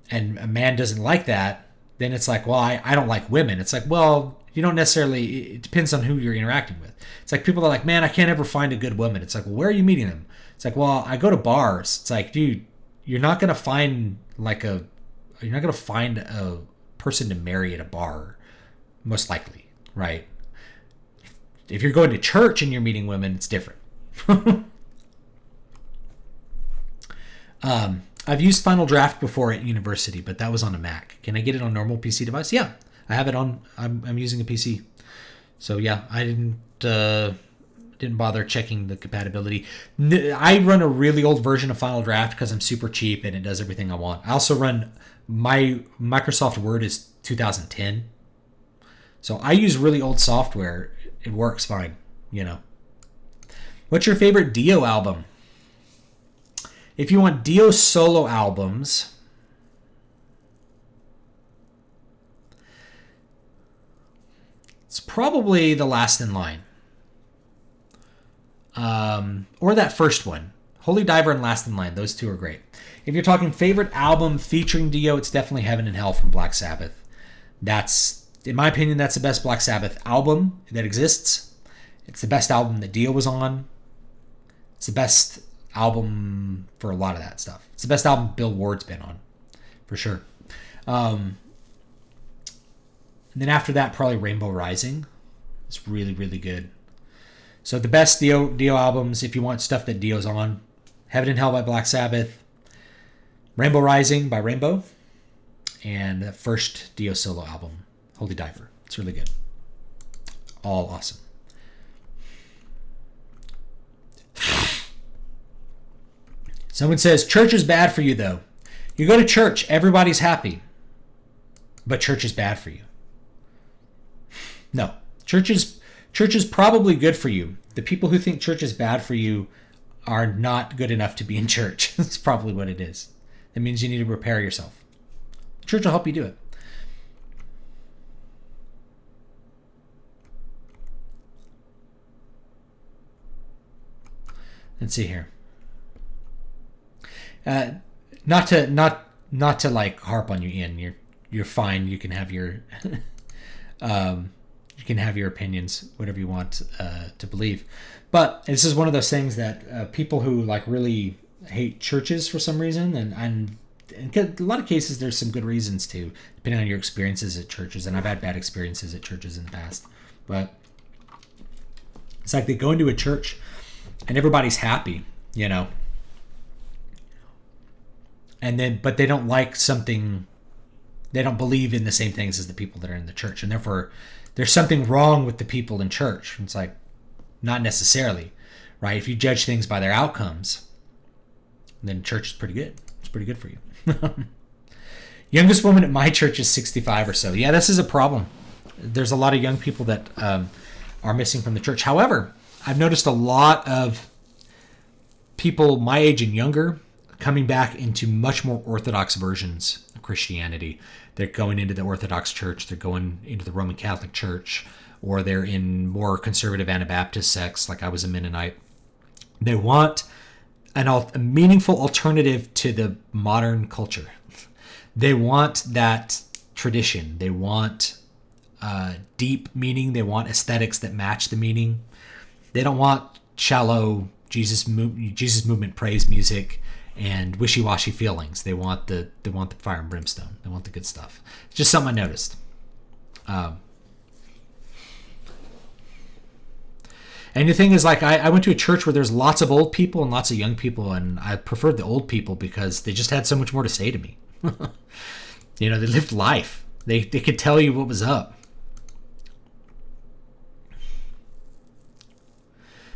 and a man doesn't like that, then it's like, well, I don't like women. It's like, well, you don't necessarily, it depends on who you're interacting with. It's like people are like, man, I can't ever find a good woman. It's like, well, where are you meeting them? It's like, well, I go to bars. It's like, dude, you're not going to find a person to marry at a bar, most likely, right? If you're going to church and you're meeting women, it's different. I've used Final Draft before at university, but that was on a Mac. Can I get it on normal PC device? Yeah, I have it on. I'm using a PC, so yeah, I didn't bother checking the compatibility. I run a really old version of Final Draft because I'm super cheap and it does everything I want. I also run my Microsoft Word is 2010, so I use really old software. It works fine, you know. What's your favorite Dio album? If you want Dio solo albums, it's probably The Last in Line. Or that first one. Holy Diver and Last in Line. Those two are great. If you're talking favorite album featuring Dio, it's definitely Heaven and Hell from Black Sabbath. That's, in my opinion, that's the best Black Sabbath album that exists. It's the best album that Dio was on. It's the best album for a lot of that stuff. It's the best album Bill Ward's been on, for sure. And then after that, probably Rainbow Rising. It's really, really good. So the best Dio albums, if you want stuff that Dio's on, Heaven and Hell by Black Sabbath, Rainbow Rising by Rainbow, and the first Dio solo album, Holy Diver. It's really good. All awesome. Someone says, church is bad for you, though. You go to church, everybody's happy. But church is bad for you. No. Church is probably good for you. The people who think church is bad for you are not good enough to be in church. That's probably what it is. That means you need to prepare yourself. Church will help you do it. Let's see here. Not to like harp on you, Ian. You're fine. You can have your opinions, whatever you want to believe. But this is one of those things that people who like really hate churches for some reason, and in a lot of cases there's some good reasons to, depending on your experiences at churches. And I've had bad experiences at churches in the past, but it's like they go into a church and everybody's happy, you know. And then, but they don't like something, they don't believe in the same things as the people that are in the church. And therefore, there's something wrong with the people in church. It's like, not necessarily, right? If you judge things by their outcomes, then church is pretty good. It's pretty good for you. Youngest woman at my church is 65 or so. Yeah, this is a problem. There's a lot of young people that are missing from the church. However, I've noticed a lot of people my age and younger coming back into much more orthodox versions of Christianity. They're going into the Orthodox Church, they're going into the Roman Catholic Church, or they're in more conservative Anabaptist sects, like I was a Mennonite. They want a meaningful alternative to the modern culture. They want that tradition. They want deep meaning. They want aesthetics that match the meaning. They don't want shallow Jesus movement praise music and wishy-washy feelings. They want the fire and brimstone. They want the good stuff. It's just something I noticed. And the thing is, like, I went to a church where there's lots of old people and lots of young people, and I preferred the old people because they just had so much more to say to me. You know, they lived life. They could tell you what was up.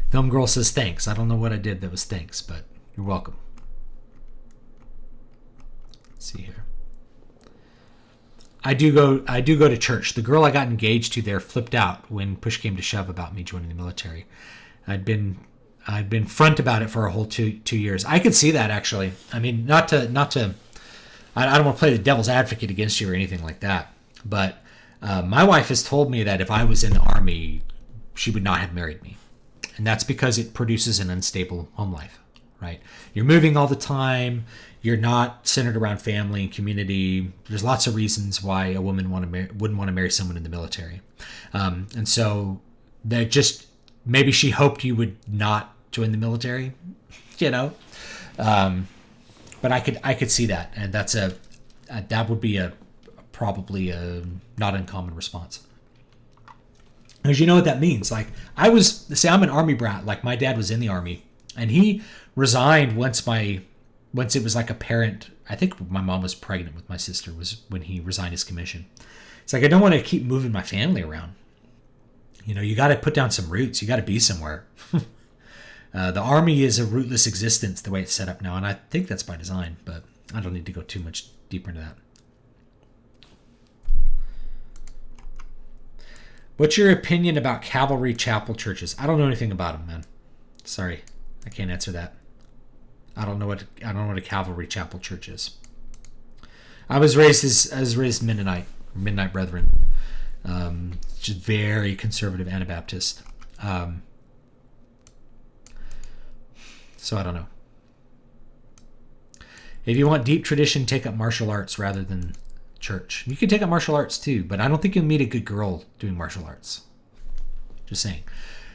Film Girl says thanks. I don't know what I did that was thanks, but you're welcome. Let's see here. I do go to church. The girl I got engaged to there flipped out when push came to shove about me joining the military. I'd been front about it for a whole two years. I could see that, actually. I mean, not to I don't want to play the devil's advocate against you or anything like that, but my wife has told me that if I was in the Army, she would not have married me. And that's because it produces an unstable home life, right? You're moving all the time. You're not centered around family and community. There's lots of reasons why a woman wouldn't want to marry someone in the military. And so that just, maybe she hoped you would not join the military, you know? But I could see that. And that would be probably a not uncommon response. Because you know what that means. Like, I'm an Army brat. Like, my dad was in the Army, and he resigned once it was like apparent. I think my mom was pregnant with my sister was when he resigned his commission. It's like, I don't want to keep moving my family around. You know, you got to put down some roots. You got to be somewhere. The Army is a rootless existence the way it's set up now, and I think that's by design, but I don't need to go too much deeper into that. What's your opinion about cavalry chapel churches? I don't know anything about them, man. Sorry, I can't answer that. I don't know what a cavalry chapel church is. I was raised Mennonite Brethren, just very conservative Anabaptist. So I don't know. If you want deep tradition, take up martial arts rather than church. You can take up martial arts too, but I don't think you'll meet a good girl doing martial arts. Just saying.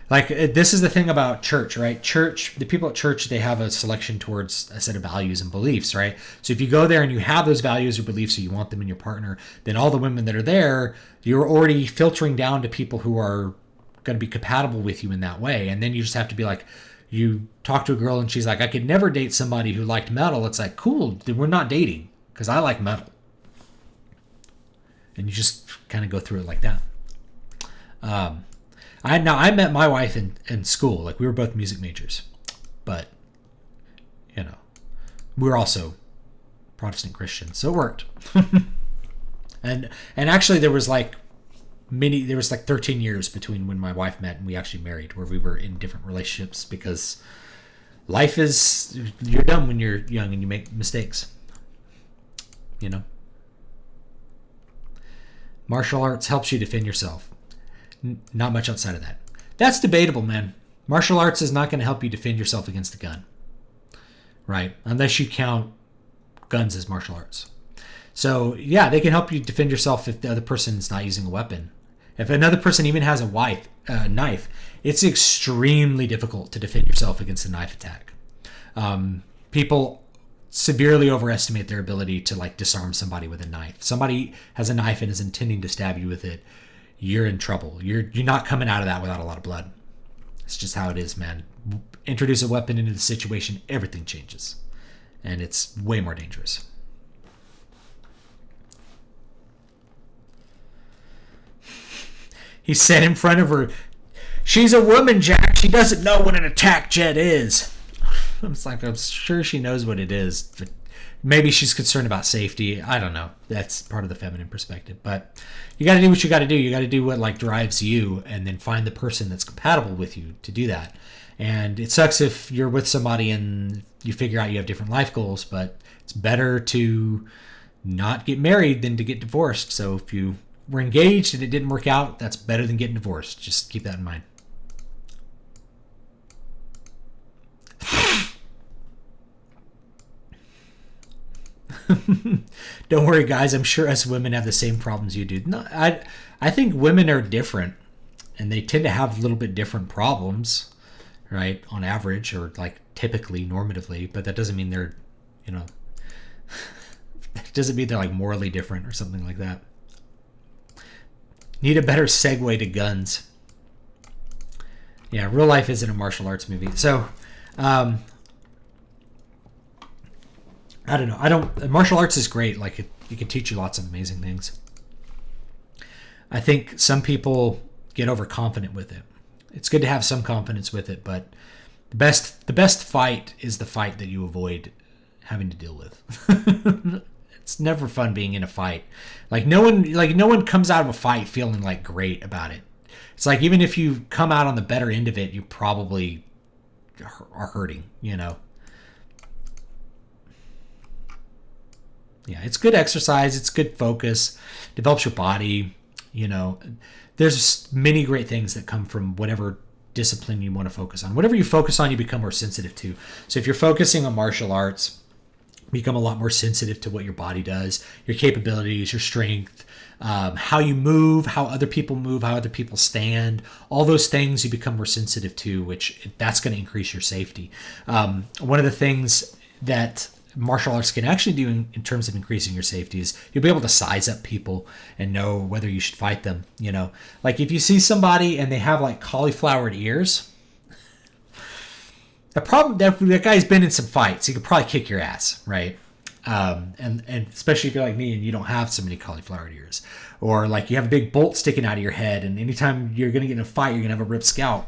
Like, this is the thing about church, right? The people at church, they have a selection towards a set of values and beliefs, right? So if you go there and you have those values or beliefs, so you want them in your partner, then all the women that are there, you're already filtering down to people who are going to be compatible with you in that way. And then you just have to be like, you talk to a girl and she's like, I could never date somebody who liked metal. It's like, cool, then we're not dating because I like metal. And you just kind of go through it like that. I met my wife in school. Like, we were both music majors, but you know, we were also Protestant Christians, so it worked. and actually, there was like 13 years between when my wife met and we actually married, where we were in different relationships because you're dumb when you're young and you make mistakes. You know. Martial arts helps you defend yourself. Not much outside of that. That's debatable, man. Martial arts is not going to help you defend yourself against a gun. Right? Unless you count guns as martial arts. So, yeah, they can help you defend yourself if the other person is not using a weapon. If another person even has a knife, it's extremely difficult to defend yourself against a knife attack. People severely overestimate their ability to, like, disarm somebody with a knife. Somebody has a knife and is intending to stab you with it, you're in trouble. You're not coming out of that without a lot of blood. It's just how it is, man. Introduce a weapon into the situation, everything changes. And it's way more dangerous. He said in front of her, she's a woman, Jack. She doesn't know what an attack jet is. I'm sure she knows what it is, but maybe she's concerned about safety. I don't know. That's part of the feminine perspective. But you got to do what you got to do. You got to do what, like, drives you, and then find the person that's compatible with you to do that. And it sucks if you're with somebody and you figure out you have different life goals, but it's better to not get married than to get divorced. So if you were engaged and it didn't work out, that's better than getting divorced. Just keep that in mind. Don't worry, guys. I'm sure us women have the same problems you do. No, I think women are different, and they tend to have a little bit different problems, right? On average, or like typically, normatively. But that doesn't mean they're, it doesn't mean they're like morally different or something like that. Need a better segue to guns. Yeah, real life isn't a martial arts movie. So, I don't know. Martial arts is great. Like, it can teach you lots of amazing things. I think some people get overconfident with it. It's good to have some confidence with it, but the best fight is the fight that you avoid having to deal with. It's never fun being in a fight. No one comes out of a fight feeling like great about it. It's like, even if you come out on the better end of it, you probably are hurting, Yeah, it's good exercise. It's good focus. Develops your body. There's many great things that come from whatever discipline you want to focus on. Whatever you focus on, you become more sensitive to. So if you're focusing on martial arts, become a lot more sensitive to what your body does, your capabilities, your strength, how you move, how other people move, how other people stand. All those things you become more sensitive to, which that's going to increase your safety. One of the things that martial arts can actually do in terms of increasing your safety is you'll be able to size up people and know whether you should fight them. Like, if you see somebody and they have like cauliflowered ears, the problem that guy's been in some fights. He could probably kick your ass, right? And especially if you're like me and you don't have so many cauliflowered ears, or like you have a big bolt sticking out of your head, and anytime you're going to get in a fight, you're going to have a ripped scalp.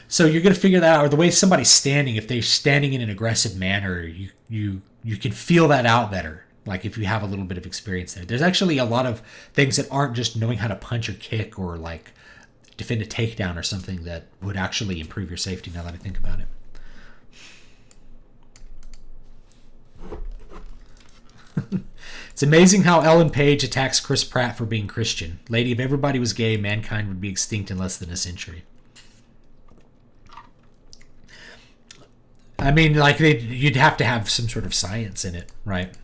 So you're going to figure that out, or the way somebody's standing. If they're standing in an aggressive manner, you can feel that out better. Like, if you have a little bit of experience there. There's actually a lot of things that aren't just knowing how to punch or kick or like defend a takedown or something that would actually improve your safety, now that I think about it. It's amazing how Ellen Page attacks Chris Pratt for being Christian. Lady, if everybody was gay, mankind would be extinct in less than a century. I mean, like, you'd have to have some sort of science in it, right?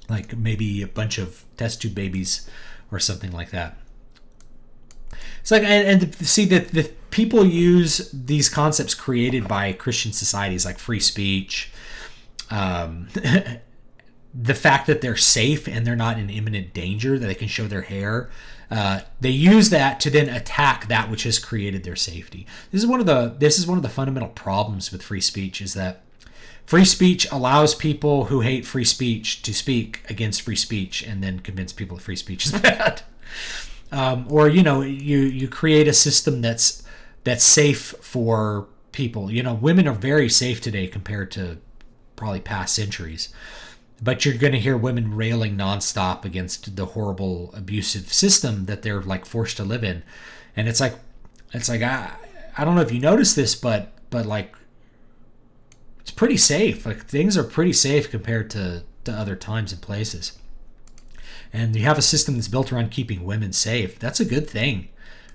Like maybe a bunch of test tube babies or something like that. It's like, and see that the people use these concepts created by Christian societies, like free speech, the fact that they're safe and they're not in imminent danger, that they can show their hair. They use that to then attack that which has created their safety. This is one of the fundamental problems with free speech, is that free speech allows people who hate free speech to speak against free speech and then convince people that free speech is bad. Or you create a system that's safe for people. Women are very safe today compared to probably past centuries. But you're going to hear women railing nonstop against the horrible, abusive system that they're like forced to live in, and it's like I don't know if you notice this, but like, it's pretty safe. Like, things are pretty safe compared to other times and places. And you have a system that's built around keeping women safe. That's a good thing,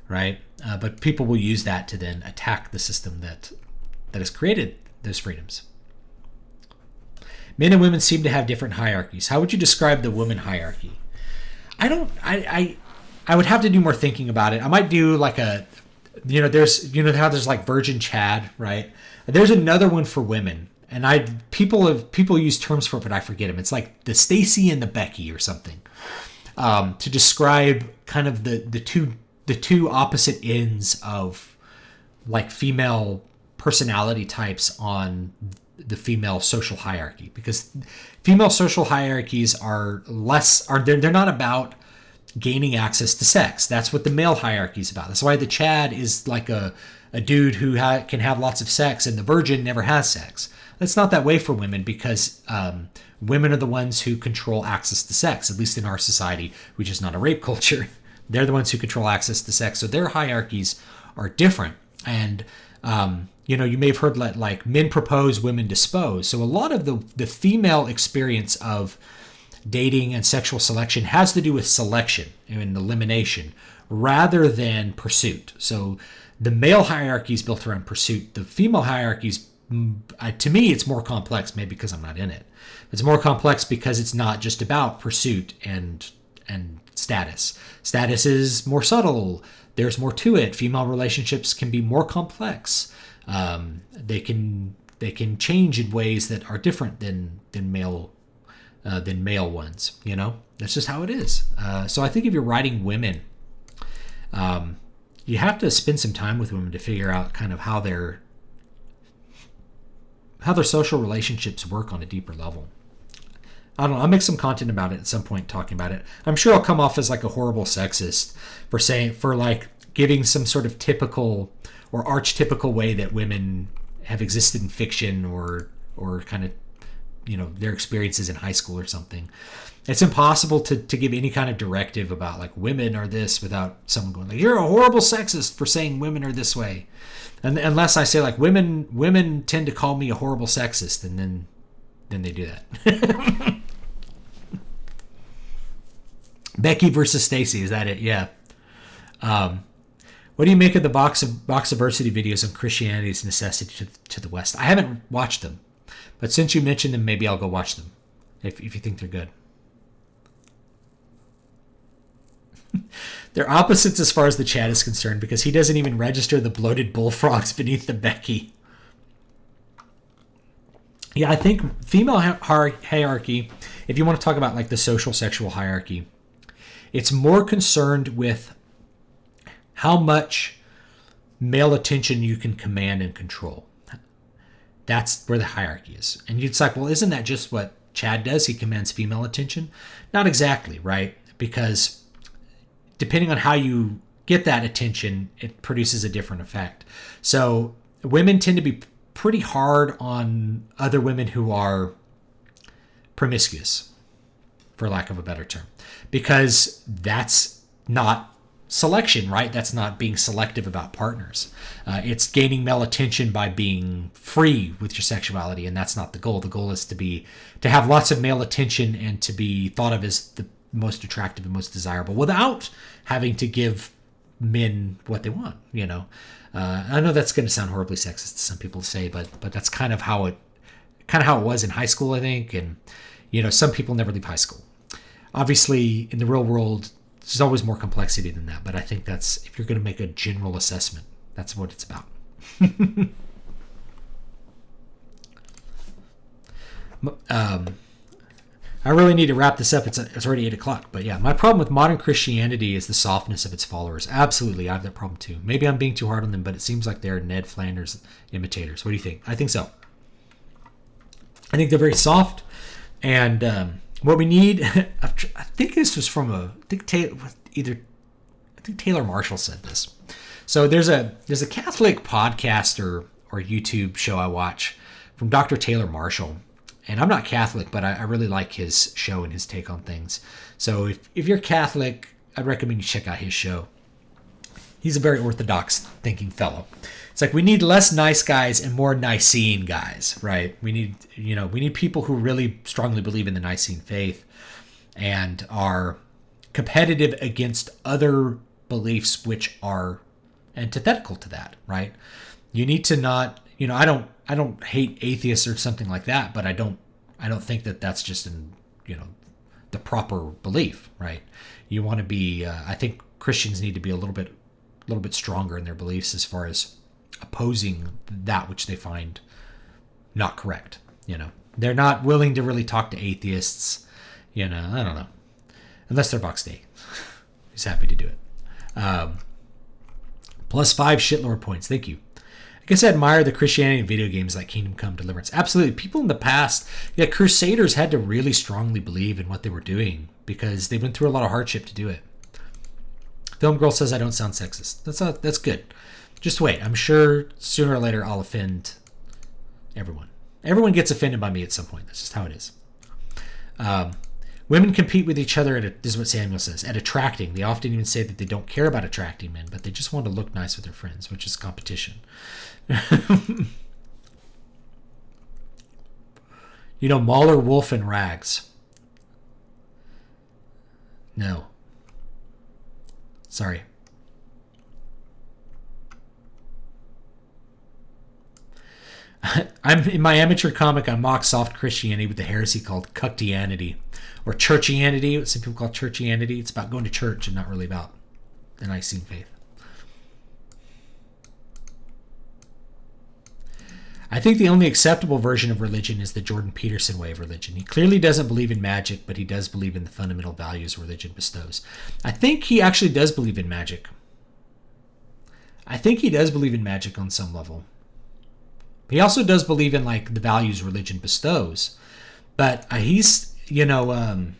right? But people will use that to then attack the system that has created those freedoms. Men and women seem to have different hierarchies. How would you describe the woman hierarchy? I would have to do more thinking about it. I might do like there's how there's like Virgin Chad, right? There's another one for women, and people use terms for it, but I forget them. It's like the Stacy and the Becky or something, to describe kind of the two opposite ends of like female personality types on the female social hierarchy, because female social hierarchies they're not about gaining access to sex. That's what the male hierarchy is about. That's why the Chad is like a dude who can have lots of sex, and the Virgin never has sex. That's not that way for women, because women are the ones who control access to sex, at least in our society, which is not a rape culture. They're the ones who control access to sex, so their hierarchies are different. And you may have heard like men propose, women dispose. So a lot of the female experience of dating and sexual selection has to do with selection and elimination rather than pursuit. So the male hierarchy is built around pursuit. The female hierarchies, to me, it's more complex, maybe because I'm not in it. It's more complex because it's not just about pursuit and status. Status is more subtle. There's more to it. Female relationships can be more complex. They can change in ways that are different than male ones. That's just how it is. So I think if you're writing women, you have to spend some time with women to figure out kind of how their social relationships work on a deeper level. I don't know. I'll make some content about it at some point, talking about it. I'm sure I'll come off as like a horrible sexist for like giving some sort of typical or archetypical way that women have existed in fiction or kind of, their experiences in high school or something. It's impossible to give any kind of directive about like women are this without someone going like, you're a horrible sexist for saying women are this way. And unless I say like women tend to call me a horrible sexist, and then they do that. Becky versus Stacy, is that it? Yeah. What do you make of the Boxiversity videos on Christianity's necessity to the West? I haven't watched them, but since you mentioned them, maybe I'll go watch them if you think they're good. They're opposites as far as the chat is concerned, because he doesn't even register the bloated bullfrogs beneath the Becky. Yeah, I think female hierarchy, if you want to talk about like the social sexual hierarchy, it's more concerned with how much male attention you can command and control. That's where the hierarchy is. And it's like, well, isn't that just what Chad does? He commands female attention? Not exactly, right? Because depending on how you get that attention, it produces a different effect. So women tend to be pretty hard on other women who are promiscuous, for lack of a better term, because that's not selection, right? That's not being selective about partners. It's gaining male attention by being free with your sexuality, and that's not the goal. The goal is to have lots of male attention and to be thought of as the most attractive and most desirable without having to give men what they want. I know that's going to sound horribly sexist to some people to say, but that's kind of how it was in high school, I think. And some people never leave high school. Obviously, in the real world, there's always more complexity than that. But I think that's, if you're going to make a general assessment, that's what it's about. I really need to wrap this up. It's already 8 o'clock. But yeah, my problem with modern Christianity is the softness of its followers. Absolutely, I have that problem too. Maybe I'm being too hard on them, but it seems like they're Ned Flanders imitators. What do you think? I think so. I think they're very soft. And what we need, I think this was from Taylor Marshall said this. So there's a Catholic podcast or YouTube show I watch from Dr. Taylor Marshall. And I'm not Catholic, but I really like his show and his take on things. So if you're Catholic, I'd recommend you check out his show. He's a very orthodox thinking fellow. It's like we need less nice guys and more Nicene guys, right? We need people who really strongly believe in the Nicene faith and are competitive against other beliefs which are antithetical to that, right? You need to not, I don't hate atheists or something like that, but I don't think that that's just the proper belief, right? You want to be, I think Christians need to be a little bit stronger in their beliefs as far as opposing that which they find not correct. They're not willing to really talk to atheists. I don't know, unless they're Vox Day. He's happy to do it. +5 shitlord points. Thank you. I guess I admire the Christianity in video games like Kingdom Come Deliverance. Absolutely. People in the past, Crusaders had to really strongly believe in what they were doing because they went through a lot of hardship to do it. Film Girl says I don't sound sexist. That's good. Just wait. I'm sure sooner or later I'll offend everyone. Everyone gets offended by me at some point. That's just how it is. Women compete with each other, this is what Samuel says, at attracting. They often even say that they don't care about attracting men, but they just want to look nice with their friends, which is competition. Mahler, Wolf, and Rags. No. Sorry. I'm in my amateur comic. I mock soft Christianity with the heresy called cuctianity or churchianity. What some people call churchianity. It's about going to church and not really about the Nicene faith. I think the only acceptable version of religion is the Jordan Peterson way of religion. He clearly doesn't believe in magic, but he does believe in the fundamental values religion bestows. I think he actually does believe in magic. I think he does believe in magic on some level. He also does believe in like the values religion bestows. But he's, you know,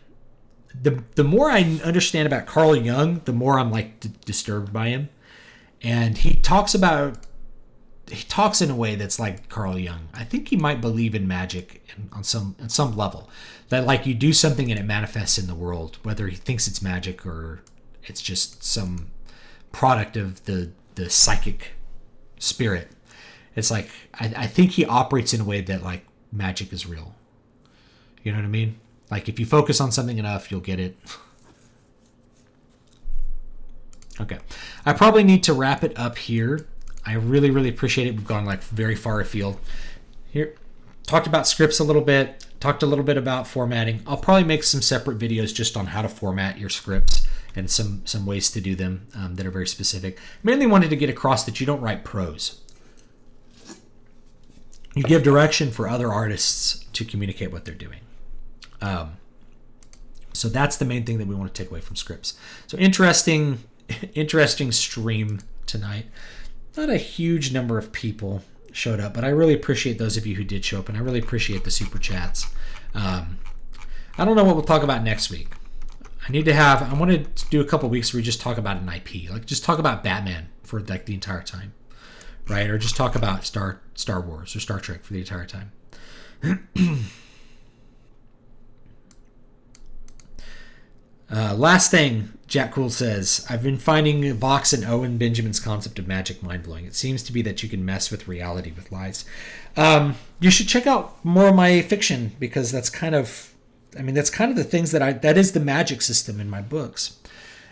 the more I understand about Carl Jung, the more I'm like disturbed by him. And he talks in a way that's like Carl Jung. I think he might believe in magic on some level, that like you do something and it manifests in the world, whether he thinks it's magic or it's just some product of the psychic spirit. It's like I think he operates in a way that like magic is real. You know what I mean? Like if you focus on something enough, you'll get it. Okay. I probably need to wrap it up here. I really, really appreciate it. We've gone like very far afield. Here, talked about scripts a little bit, talked a little bit about formatting. I'll probably make some separate videos just on how to format your scripts and some ways to do them that are very specific. Mainly wanted to get across that you don't write prose. You give direction for other artists to communicate what they're doing. So that's the main thing that we want to take away from scripts. So interesting stream tonight. Not a huge number of people showed up, but I really appreciate those of you who did show up, and I really appreciate the super chats. I don't know what we'll talk about next week. I want to do a couple weeks where we just talk about an IP, like just talk about Batman for like the entire time, right? Or just talk about Star Wars or Star Trek for the entire time. Last thing, Jack Cool says, I've been finding Vox and Owen Benjamin's concept of magic mind-blowing. It seems to be that you can mess with reality with lies. You should check out more of my fiction, because that's kind of the things that is the magic system in my books.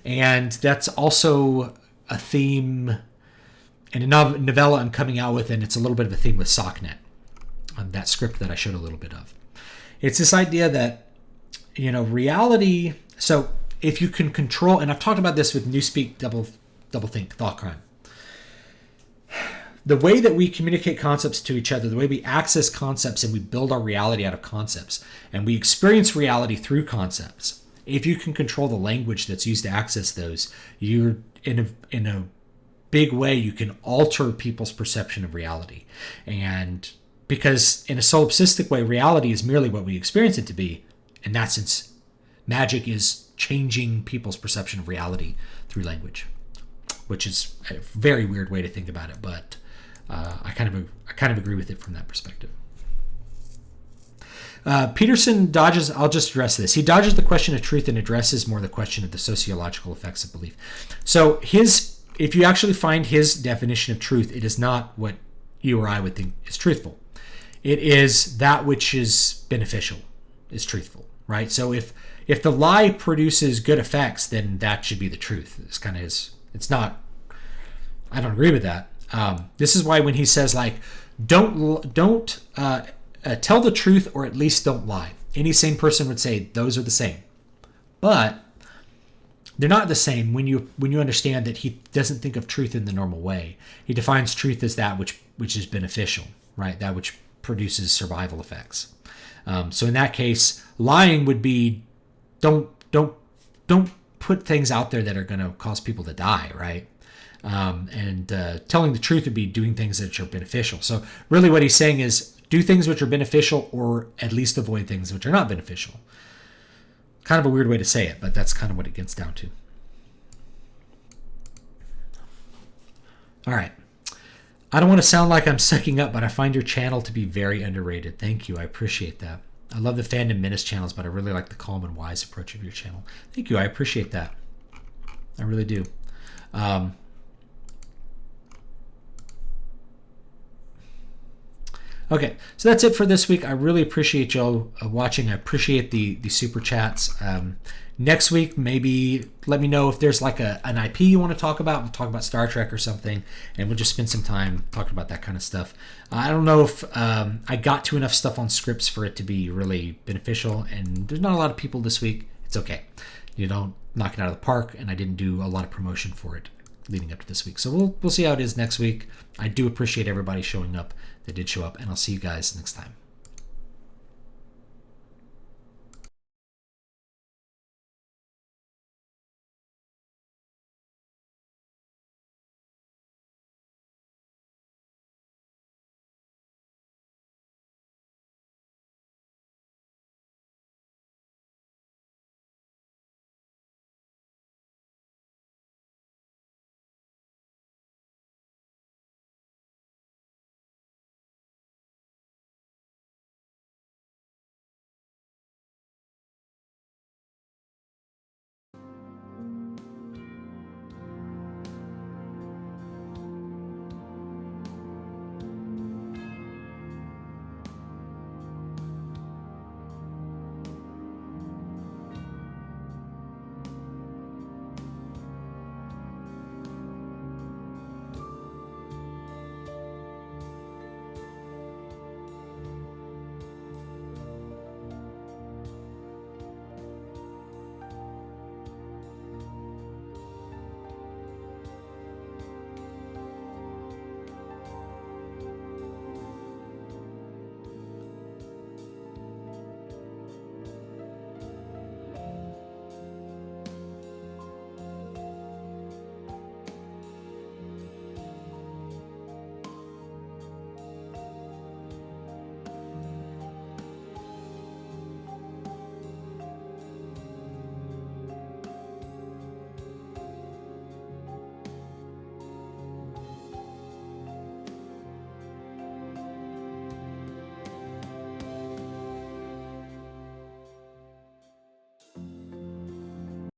And that's also a theme in a novella I'm coming out with, and it's a little bit of a theme with SockNet, that script that I showed a little bit of. It's this idea that, you know, reality... So if you can control, and I've talked about this with Newspeak, Doublethink, Thought Crime. The way that we communicate concepts to each other, the way we access concepts and we build our reality out of concepts, and we experience reality through concepts. If you can control the language that's used to access those, you're in a big way, you can alter people's perception of reality. And because in a solipsistic way, reality is merely what we experience it to be. In that sense, magic is changing people's perception of reality through language, which is a very weird way to think about it, but I kind of agree with it from that perspective. Peterson dodges, I'll just address this. He dodges the question of truth and addresses more the question of the sociological effects of belief. So if you actually find his definition of truth, it is not what you or I would think is truthful. It is that which is beneficial is truthful, right? So if the lie produces good effects, then that should be the truth. It's kind of it's not, I don't agree with that. This is why when he says like, don't tell the truth, or at least don't lie. Any sane person would say those are the same, but they're not the same when you understand that he doesn't think of truth in the normal way. He defines truth as that which is beneficial, right? That which produces survival effects. So in that case, lying would be don't put things out there that are going to cause people to die, right? And telling the truth would be doing things that are beneficial. So really what he's saying is do things which are beneficial, or at least avoid things which are not beneficial. Kind of a weird way to say it, but that's kind of what it gets down to. All right. I don't want to sound like I'm sucking up, but I find your channel to be very underrated. Thank you. I appreciate that. I love the Fandom Menace channels, but I really like the calm and wise approach of your channel. Thank you. I appreciate that. I really do. Okay, so that's it for this week. I really appreciate y'all watching. I appreciate the super chats. Next week, maybe let me know if there's like an IP you want to talk about. We'll talk about Star Trek or something, and we'll just spend some time talking about that kind of stuff. I don't know if I got to enough stuff on scripts for it to be really beneficial, and there's not a lot of people this week. It's okay. You don't knock it out of the park, and I didn't do a lot of promotion for it leading up to this week. So we'll see how it is next week. I do appreciate everybody showing up that did show up, and I'll see you guys next time.